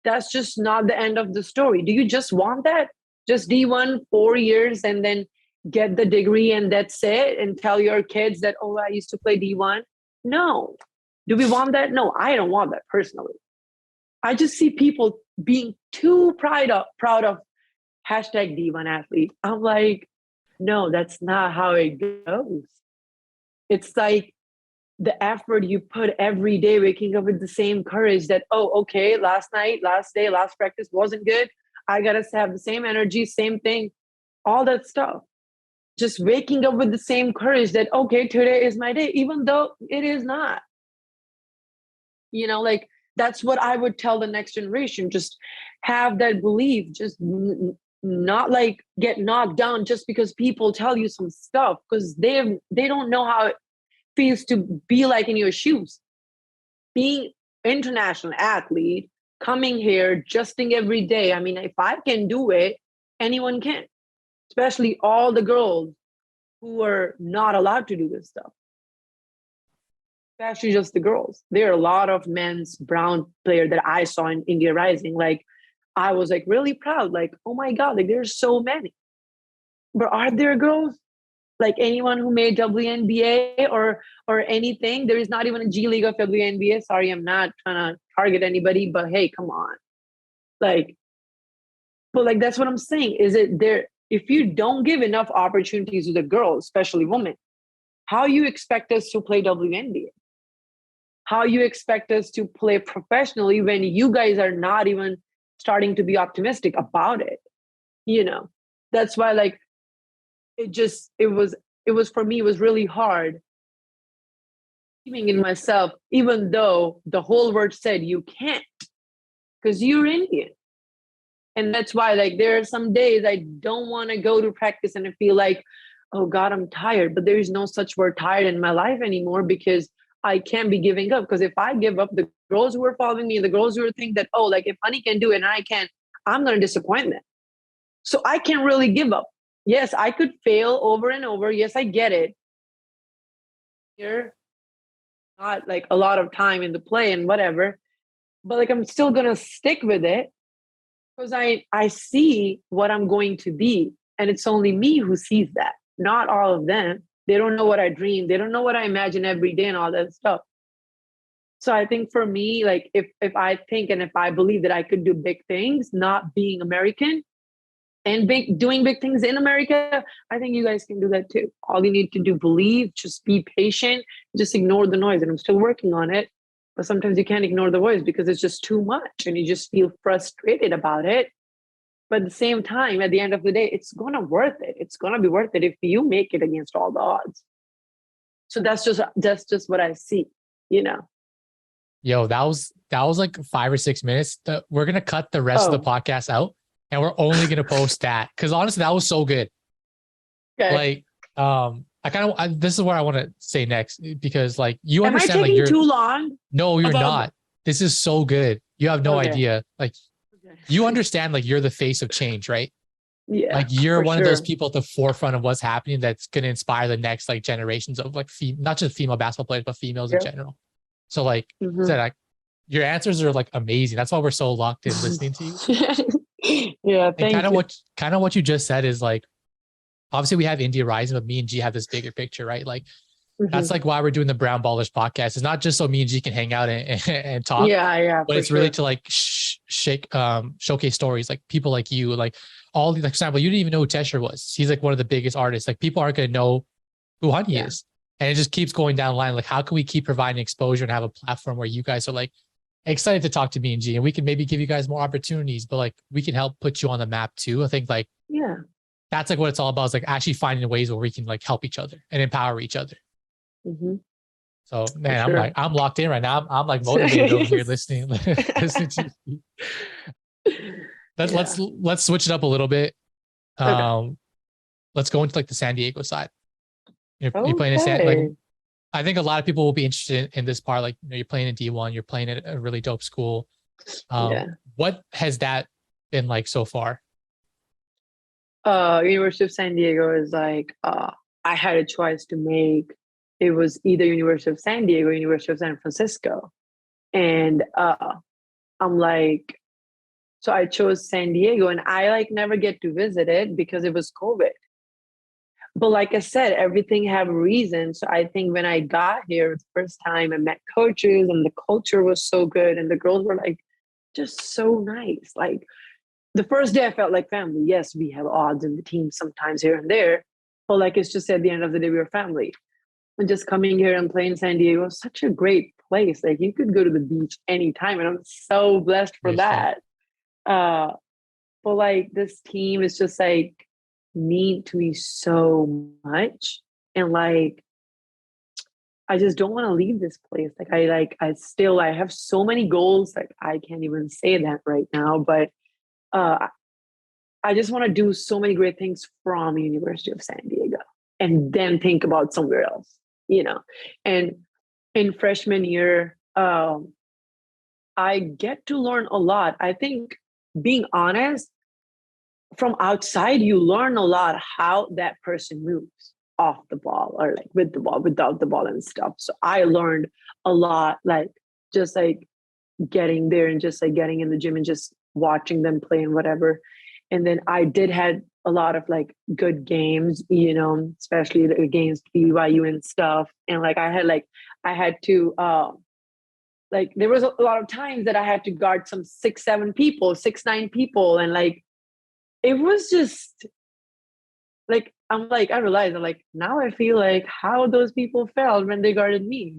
that's just not the end of the story. Do you just want that? Just D1 4 years and then get the degree and that's it, and tell your kids that, oh, I used to play D1? No. Do we want that? No, I don't want that personally. I just see people being too proud of hashtag D1 athlete. I'm like, no, that's not how it goes. It's like the effort you put every day, waking up with the same courage that, oh, okay, last night, last day, last practice wasn't good. I got to have the same energy, same thing, all that stuff. Just waking up with the same courage that, okay, today is my day, even though it is not. Like, that's what I would tell the next generation. Just have that belief, just not like get knocked down just because people tell you some stuff, because they don't know how it feels to be like in your shoes. Being international athlete, coming here, adjusting every day. I mean, if I can do it, anyone can, especially all the girls who are not allowed to do this stuff. Especially just the girls. There are a lot of men's brown players that I saw in India Rising. Like, I was like really proud. Like, oh my God, like there's so many. But are there girls? Like anyone who made WNBA or anything? There is not even a G League of WNBA. Sorry, I'm not trying to target anybody, but hey, come on. Like, but like that's what I'm saying. Is it there? If you don't give enough opportunities to the girls, especially women, how you expect us to play WNBA? How you expect us to play professionally when you guys are not even starting to be optimistic about it? That's why like it was for me, it was really hard believing in myself, even though the whole world said you can't, because you're Indian. And that's why like there are some days I don't want to go to practice and I feel like, oh God, I'm tired. But there is no such word tired in my life anymore, because I can't be giving up, because if I give up, the girls who are following me, the girls who are think that, oh, like if Honey can do it and I can't, I'm going to disappoint them. So I can't really give up. Yes, I could fail over and over. Yes, I get it. Here, not like a lot of time in the play and whatever, but like I'm still going to stick with it, because I see what I'm going to be, and it's only me who sees that, not all of them. They don't know what I dream. They don't know what I imagine every day and all that stuff. So I think for me, like if I think and if I believe that I could do big things, not being American, and doing big things in America, I think you guys can do that too. All you need to do, believe, just be patient, just ignore the noise. And I'm still working on it, but sometimes you can't ignore the voice because it's just too much and you just feel frustrated about it. But at the same time, at the end of the day, it's gonna worth it. It's gonna be worth it if you make it against all the odds. So that's just what I see, you know. Yo, that was like 5 or 6 minutes. We're gonna cut the rest of the podcast out, and we're only gonna post that, because honestly, that was so good. Okay. Like, this is what I want to say next, because like you Am I understand, like taking too long? no, you're not. This is so good. You have no idea. Like you understand, like you're the face of change, right? Yeah. Like you're one of those sure. people at the forefront of what's happening that's going to inspire the next like generations of like not just female basketball players, but females in general. So like I said, like your answers are like amazing. That's why we're so locked in listening to you. Yeah, And thank you. Kind of what you just said is like, obviously we have India Rising, but me and G have this bigger picture, right? Like that's like why we're doing the Brown Ballers podcast. It's not just so me and G can hang out and talk. Yeah, but it's really to like showcase stories, like people like you, like all the, like, for example, you didn't even know who Tesher was. He's like one of the biggest artists. Like people aren't going to know who Honey is. And it just keeps going down the line. Like, how can we keep providing exposure and have a platform where you guys are like excited to talk to me and G, and we can maybe give you guys more opportunities, but like we can help put you on the map too. I think like, that's like what it's all about, is like actually finding ways where we can like help each other and empower each other. So man, I'm locked in right now. I'm like motivated over here listening to you. Let's switch it up a little bit. Let's go into like the San Diego side. You're playing in San, like I think a lot of people will be interested in this part. Like, you know, you're playing in D1, you're playing at a really dope school. What has that been like so far? University of San Diego is like, I had a choice to make. It was either University of San Diego or University of San Francisco. And I'm like, so I chose San Diego, and I like never get to visit it because it was COVID. But like I said, everything have a reason. So I think when I got here the first time, I met coaches and the culture was so good. And the girls were like, just so nice. Like the first day I felt like family. Yes, we have odds in the team sometimes here and there. But like, it's just at the end of the day, we're family. And just coming here and playing San Diego is such a great place. Like you could go to the beach anytime. And I'm so blessed for that. But like this team is just like, mean to me so much, and like I just don't want to leave this place. Like I have so many goals, like I can't even say that right now, but I just want to do so many great things from University of San Diego and then think about somewhere else, you know. And in freshman year, I get to learn a lot. I think, being honest, from outside, you learn a lot how that person moves off the ball or like with the ball, without the ball and stuff. So I learned a lot, like just like getting there and just like getting in the gym and just watching them play and whatever. And then I did had a lot of like good games, you know, especially against BYU and stuff. And like I had to like there was a lot of times that I had to guard some 6, 7 people, 6, 9 people, and like it was just like, I realized, I'm like, now I feel like how those people felt when they guarded me,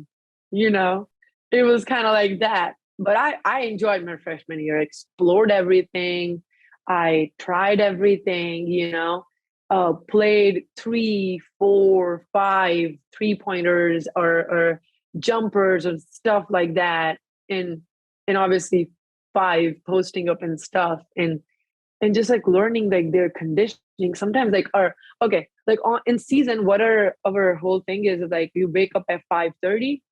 you know. It was kind of like that. But I enjoyed my freshman year, explored everything. I tried everything, you know, played 3, 4, 5 3-pointers or jumpers or stuff like that. And obviously 5 posting up and stuff. And just like learning like their conditioning sometimes, like in season, what our whole thing is like you wake up at 5:30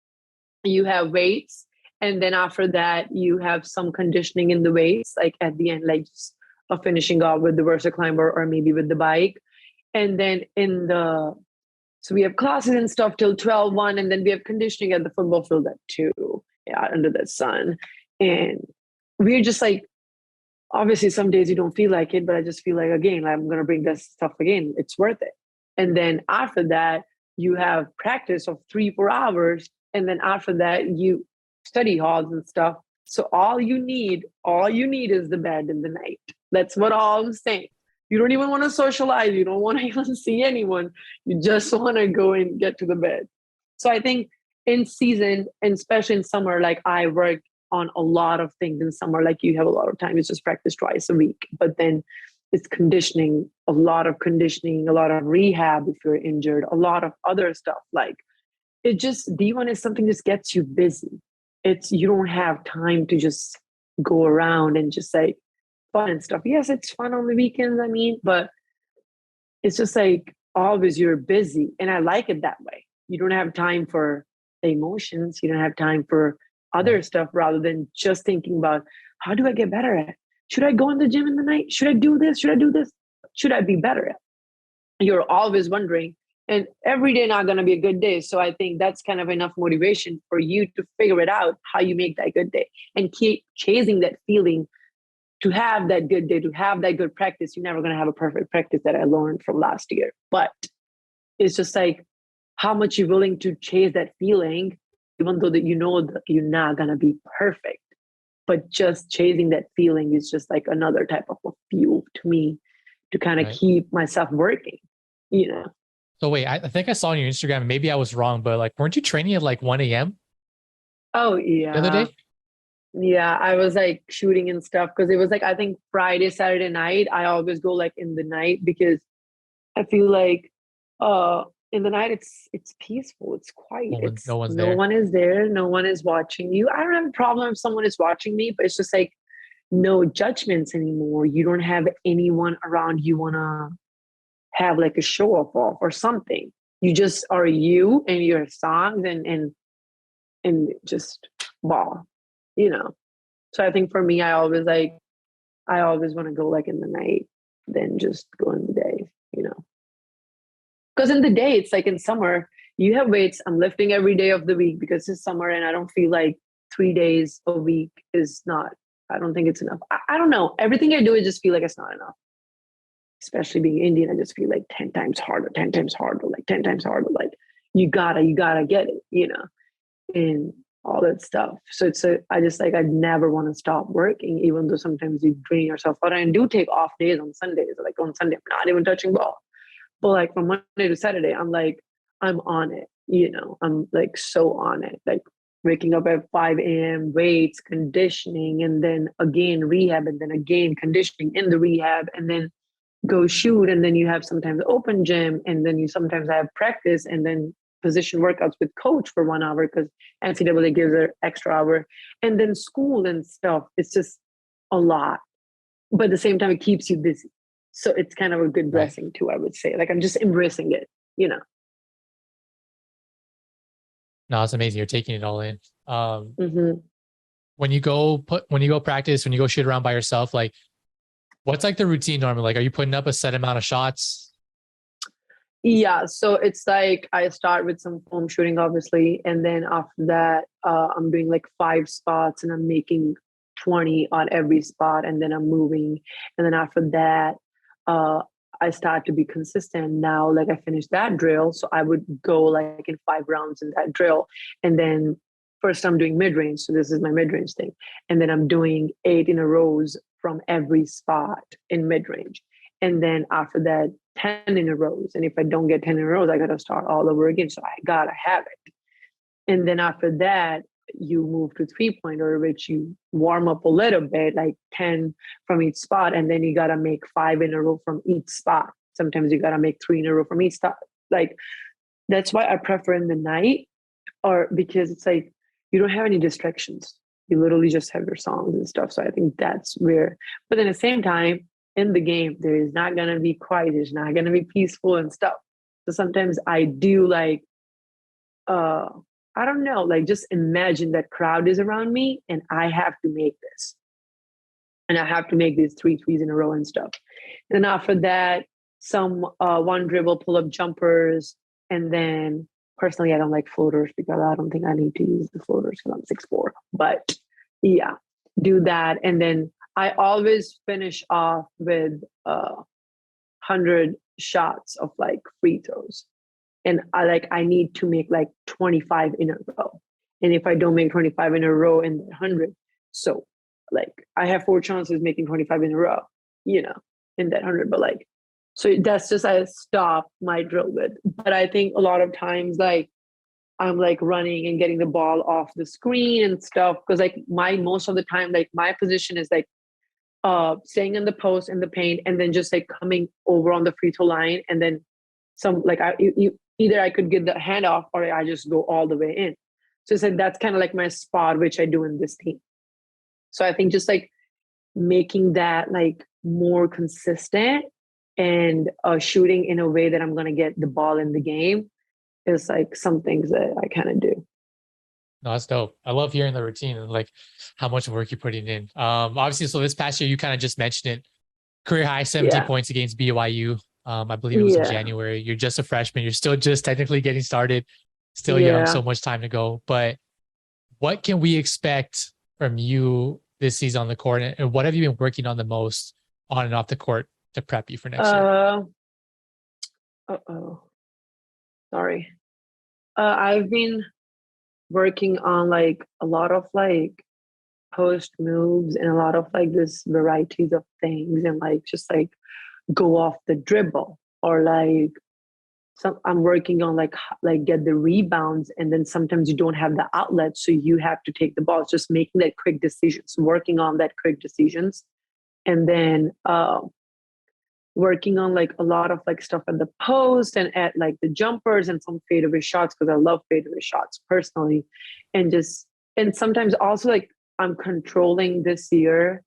you have weights, and then after that you have some conditioning in the weights, like at the end, like just finishing off with the versa climber or maybe with the bike. And then so we have classes and stuff till 12:1, and then we have conditioning at the football field at 2, yeah, under the sun. And we're just like, obviously some days you don't feel like it, but I just feel like, again, I'm going to bring this stuff again. It's worth it. And then after that, you have practice of 3-4 hours. And then after that, you study halls and stuff. So all you need is the bed in the night. That's what all I'm saying. You don't even want to socialize. You don't want to even see anyone. You just want to go and get to the bed. So I think in season, and especially in summer, like I work on a lot of things in summer. Like you have a lot of time. It's just practice twice a week. But then it's conditioning, a lot of rehab if you're injured, a lot of other stuff. Like it just, D1 is something that just gets you busy. You don't have time to just go around and just like fun and stuff. Yes, it's fun on the weekends, I mean, but it's just like always you're busy. And I like it that way. You don't have time for the emotions. You don't have time for other stuff rather than just thinking about how do I get better at? Should I go in the gym in the night? Should I do this? Should I do this? Should I be better at? You're always wondering. And every day not going to be a good day. So I think that's kind of enough motivation for you to figure it out how you make that good day and keep chasing that feeling to have that good day, to have that good practice. You're never going to have a perfect practice that I learned from last year. But it's just like how much you're willing to chase that feeling, even though that you know that you're not going to be perfect. But just chasing that feeling is just like another type of a fuel to me to kind of keep myself working, you know? So wait, I think I saw on your Instagram, maybe I was wrong, but like, weren't you training at like 1 a.m. Oh, yeah. the other day? Yeah, I was like shooting and stuff because it was like, I think Friday, Saturday night, I always go like in the night because I feel like in the night it's peaceful, it's quiet, No one's no there. one is there, no one is watching you. I don't have a problem if someone is watching me, but it's just like no judgments anymore. You don't have anyone around you wanna have like a show off or something. You just are you and your songs and just ball, you know. So I think for me, I always want to go like in the night than just go in the day, you know. Because in the day, it's like in summer, you have weights. I'm lifting every day of the week because it's summer and I don't feel like 3 days a week is not, I don't think it's enough. I don't know. Everything I do, I just feel like it's not enough. Especially being Indian, I just feel like 10 times harder, 10 times harder, like 10 times harder. Like you gotta get it, you know, and all that stuff. So I never want to stop working, even though sometimes you drain yourself out. And I do take off days on Sundays. Like on Sunday, I'm not even touching ball. But like from Monday to Saturday, I'm on it, you know, I'm like so on it. Like waking up at 5 a.m., weights, conditioning, and then again rehab, and then again conditioning in the rehab, and then go shoot. And then you have sometimes open gym, and then you sometimes have practice, and then position workouts with coach for 1 hour because NCAA gives an extra hour, and then school and stuff. It's just a lot. But at the same time, it keeps you busy. So it's kind of a good blessing too, I would say. Like I'm just embracing it, you know. No, it's amazing. You're taking it all in. Mm-hmm. When you go practice, when you go shoot around by yourself, like what's like the routine normally? Like, are you putting up a set amount of shots? Yeah, so it's like I start with some foam shooting, obviously, and then after that, I'm doing like 5 spots, and I'm making 20 on every spot, and then I'm moving, and then after that, I start to be consistent. Now, like I finished that drill, so I would go like in 5 rounds in that drill, and then first I'm doing mid range, so this is my mid range thing, and then I'm doing 8 in a rows from every spot in mid range. And then after that, 10 in a rows. And if I don't get 10 in a rows, I got to start all over again. So I got to have it. And then after that, you move to 3-pointer, which you warm up a little bit, like 10 from each spot. And then you got to make 5 in a row from each spot. Sometimes you got to make 3 in a row from each spot. Like, that's why I prefer in the night, or because it's like, you don't have any distractions. You literally just have your songs and stuff. So I think that's where, but then at the same time, in the game, there is not going to be quiet. There's not going to be peaceful and stuff. So sometimes I do like I don't know, like just imagine that crowd is around me and I have to make this. And I have to make these 3 threes in a row and stuff. And then after that, some one dribble pull up jumpers. And then personally, I don't like floaters because I don't think I need to use the floaters because I'm 6'4". But yeah, do that. And then I always finish off with 100 shots of like free throws. And I need to make like 25 in a row. And if I don't make 25 in a row in that 100, so like I have 4 chances making 25 in a row, in that 100. But like, so that's just I stop my drill with. But I think a lot of times like I'm like running and getting the ball off the screen and stuff because like most of the time like my position is like staying in the post in the paint and then just like coming over on the free throw line and then some like either I could get the handoff or I just go all the way in. So it's like that's kind of like my spot which I do in this team. So I think just like making that like more consistent and shooting in a way that I'm going to get the ball in the game is like some things that I kind of do. No, that's dope. I love hearing the routine and like how much work you're putting in. Obviously, so this past year, you kind of just mentioned it. Career high 17 points against BYU. I believe it was in January. You're just a freshman. You're still just technically getting started. Still young, so much time to go. But what can we expect from you this season on the court? And what have you been working on the most on and off the court to prep you for next year? Sorry. I've been working on like a lot of like post moves and a lot of like this varieties of things and like just like go off the dribble or like I'm working on like get the rebounds and then sometimes you don't have the outlet so you have to take the ball. It's just making that quick decisions, working on that quick decisions, and then working on like a lot of like stuff at the post and at like the jumpers and some fadeaway shots because I love fadeaway shots personally, and sometimes also like I'm controlling this year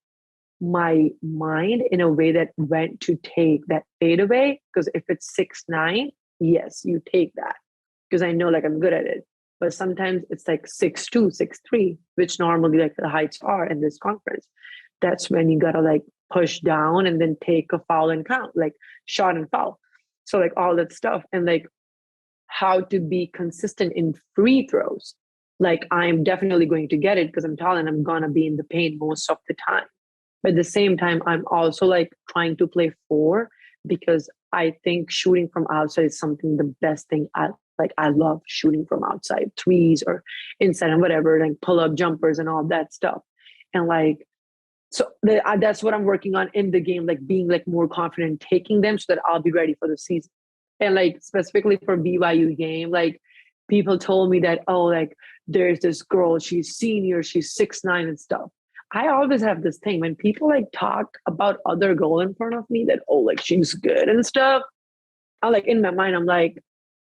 my mind in a way that went to take that fadeaway because if it's 6'9", yes, you take that because I know like I'm good at it. But sometimes it's like 6'2", 6'3", which normally like the heights are in this conference. That's when you gotta like push down and then take a foul and count, like shot and foul. So like all that stuff and like how to be consistent in free throws. Like I'm definitely going to get it because I'm tall and I'm gonna be in the paint most of the time. But at the same time, I'm also like trying to play 4 because I think shooting from outside is something the best thing I love shooting from outside, threes or inside and whatever, like pull up jumpers and all that stuff. And like, so that's what I'm working on in the game, like being like more confident taking them so that I'll be ready for the season. And like specifically for BYU game, like people told me that, oh, like there's this girl, she's senior, she's 6'9" and stuff. I always have this thing when people like talk about other girl in front of me that, oh, like she's good and stuff. I like in my mind, I'm like,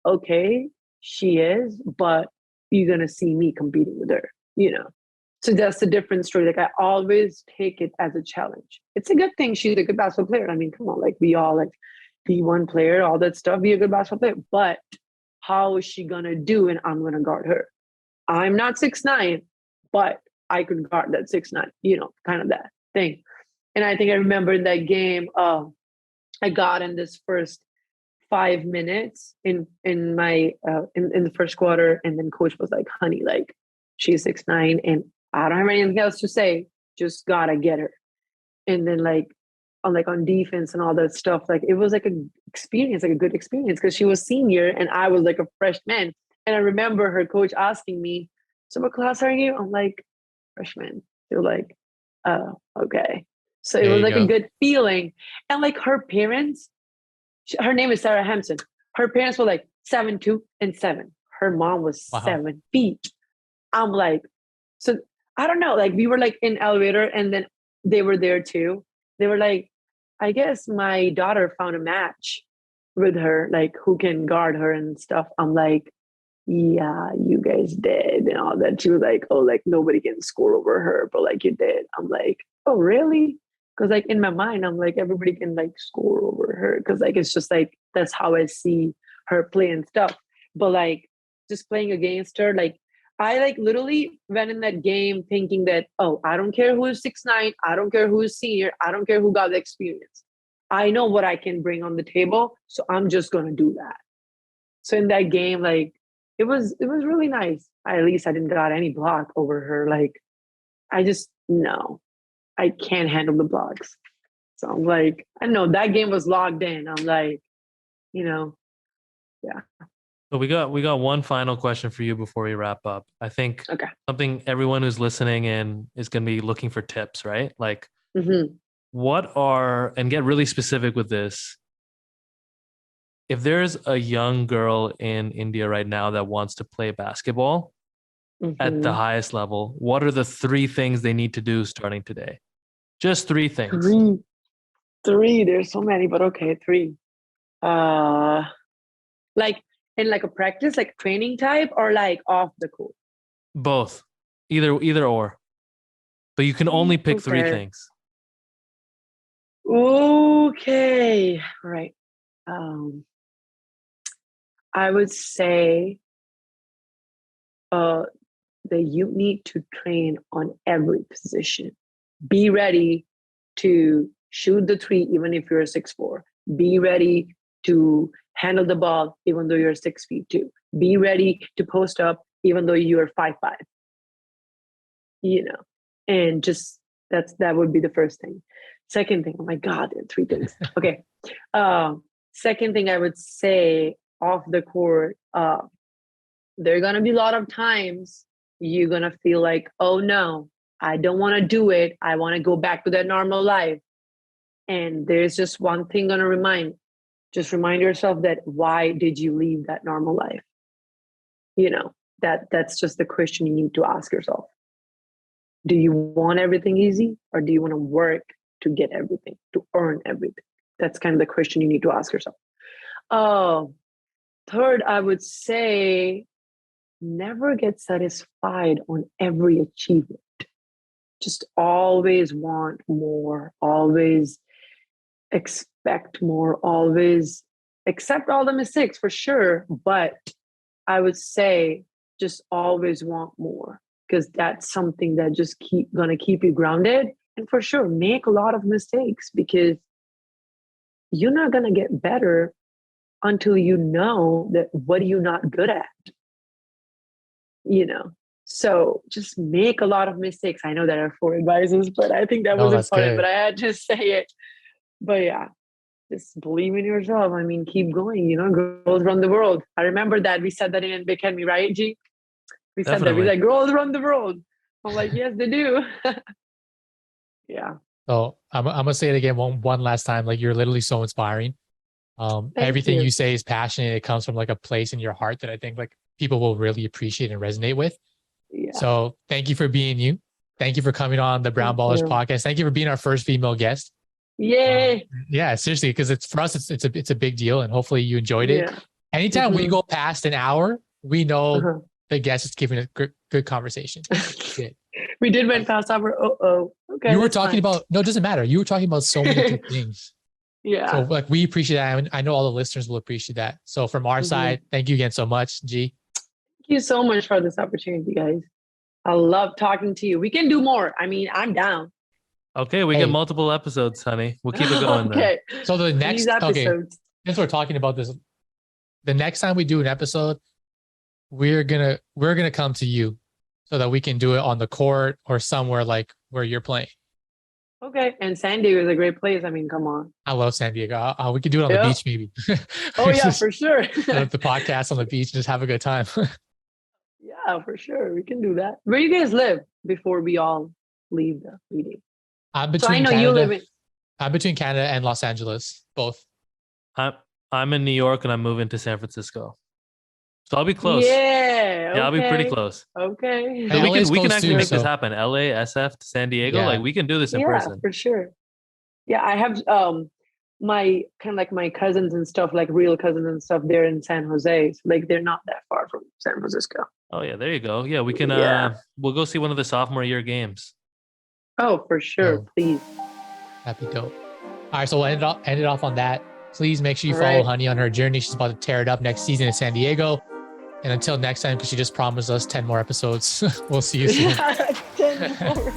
okay, she is, but you're going to see me competing with her, So that's the different story. Like I always take it as a challenge. It's a good thing she's a good basketball player. I mean, come on, like we all like D1 player, all that stuff, be a good basketball player. But how is she going to do? And I'm going to guard her. I'm not 6'9", but I could guard that 6'9", kind of that thing. And I think I remember in that game, I got in this first 5 minutes in my in the first quarter, and then coach was like, "Honey, like she's 6'9", and I don't have anything else to say. Just gotta get her." And then like on defense and all that stuff, like it was like a good experience because she was senior and I was like a freshman. And I remember her coach asking me, "So what class are you?" I'm like, "Freshman." They were like, "Oh, okay." So it was like a good feeling. And like her parents, her name is Sarah Hampson. Her parents were like 7'2" and 7. Her mom was 7 feet. I'm like, so I don't know. Like we were like in elevator and then they were there too. They were like, I guess my daughter found a match with her, like who can guard her and stuff. I'm like, yeah, you guys did and all that. She was like, oh, like nobody can score over her, but like you did. I'm like, oh, really? Because like in my mind, I'm like, everybody can like score over her. Because like, it's just like, that's how I see her play and stuff. But like just playing against her, like I like literally went in that game thinking that, oh, I don't care who is 6'9", I don't care who is senior, I don't care who got the experience. I know what I can bring on the table, so I'm just gonna do that. So in that game, like it was really nice. At least I didn't got any block over her. Like I just no, I can't handle the blocks. So I'm like, I know that game was logged in. I'm like, you know, yeah. So we got one final question for you before we wrap up. I think Okay. something everyone who's listening in is going to be looking for tips, right? Like Mm-hmm. what are, and get really specific with this. If there's a young girl in India right now that wants to play basketball at the Mm-hmm. highest level, what are the 3 things they need to do starting today? Just 3 things. Three. There's so many, but okay, three. Uh, like in like a practice, like training type, or like off the court. Both. Either or. But you can only pick 3 Okay. things. Okay. Right. Um, I would say uh that you need to train on every position. Be ready to shoot the three even if you're 6'4". Be ready to handle the ball even though you're 6 feet two. Be ready to post up even though you're 5'5". You know, and just that would be the first thing. Second thing, oh my God, there are 3 things. Okay. Second thing I would say off the court, there are gonna be a lot of times you're gonna feel like, oh no, I don't want to do it. I want to go back to that normal life. And there's just one thing gonna just remind yourself that why did you leave that normal life? You know, that's just the question you need to ask yourself. Do you want everything easy or do you want to work to get everything, to earn everything? That's kind of the question you need to ask yourself. Oh, third, I would say never get satisfied on every achievement. Just always want more, always expect more, always accept all the mistakes for sure. But I would say just always want more because that's something that just gonna keep you grounded. And for sure, make a lot of mistakes because you're not gonna get better until you know that what are you not good at, you know. So just make a lot of mistakes. I know that are 4 advices, but I think that No, was that's important. But good. I had to say it. But yeah, just believe in yourself. I mean, keep going. You know, girls run the world. I remember that we said that in Big Academy, right, G? We said that. We Definitely. said girls run the world. I'm like, yes, they do. Yeah. So I'm gonna say it again one last time. Like you're literally so inspiring. Thank Everything you. you say is passionate. It comes from like a place in your heart that I think like people will really appreciate and resonate with. Yeah. So thank you for being you. Thank you for coming on the Brown Thank Ballers you. podcast. Thank you for being our first female guest. Yay. Yeah, seriously, because it's for us, it's a big deal, and hopefully you enjoyed it. Yeah. Anytime we Mm-hmm. go past an hour, we know Uh-huh. the guest is giving a good conversation. Good. We did went past our. Okay, You were that's talking fine. about no, it doesn't matter. You were talking about so many good things. Yeah. So like we appreciate that. And I know all the listeners will appreciate that. So from our side, thank you again so much, G. Thank you so much for this opportunity, guys. I love talking to you. We can do more. I mean, I'm down. Okay, we get Hey, multiple episodes, honey. We'll keep it going then. Okay. so the These next episodes. since we're talking about this, the next time we do an episode, we're gonna come to you so that we can do it on the court or somewhere like where you're playing. Okay. And San Diego is a great place. I mean, come on. I love San Diego. We could do it on the Yeah. beach, maybe. Oh, yeah, for sure. Set up the podcast on the beach and just have a good time. Yeah, for sure. We can do that. Where you guys live before we all leave the meeting? I'm So I between know you live Canada. in. I'm between Canada and Los Angeles, both. I'm in New York and I'm moving to San Francisco. So I'll be close. Yeah. Yeah, I'll be pretty okay, close. Okay. So And LA is we can close actually too, make this so happen. LA, SF to San Diego. yeah. Like we can do this in Yeah, person. for sure. Yeah, I have my kind of like my cousins and stuff, like real cousins and stuff, they're in San Jose. So like they're not that far from San Francisco. Oh yeah, there you go. Yeah, we can Yeah. we'll go see one of the sophomore year games. Oh, for sure. Oh. Please. That'd be dope. All right, so we'll end it off on that. Please make sure you All follow right. Honey on her journey. She's about to tear it up next season in San Diego. And until next time, because she just promised us 10 more episodes. We'll see you soon. Yeah, 10 more.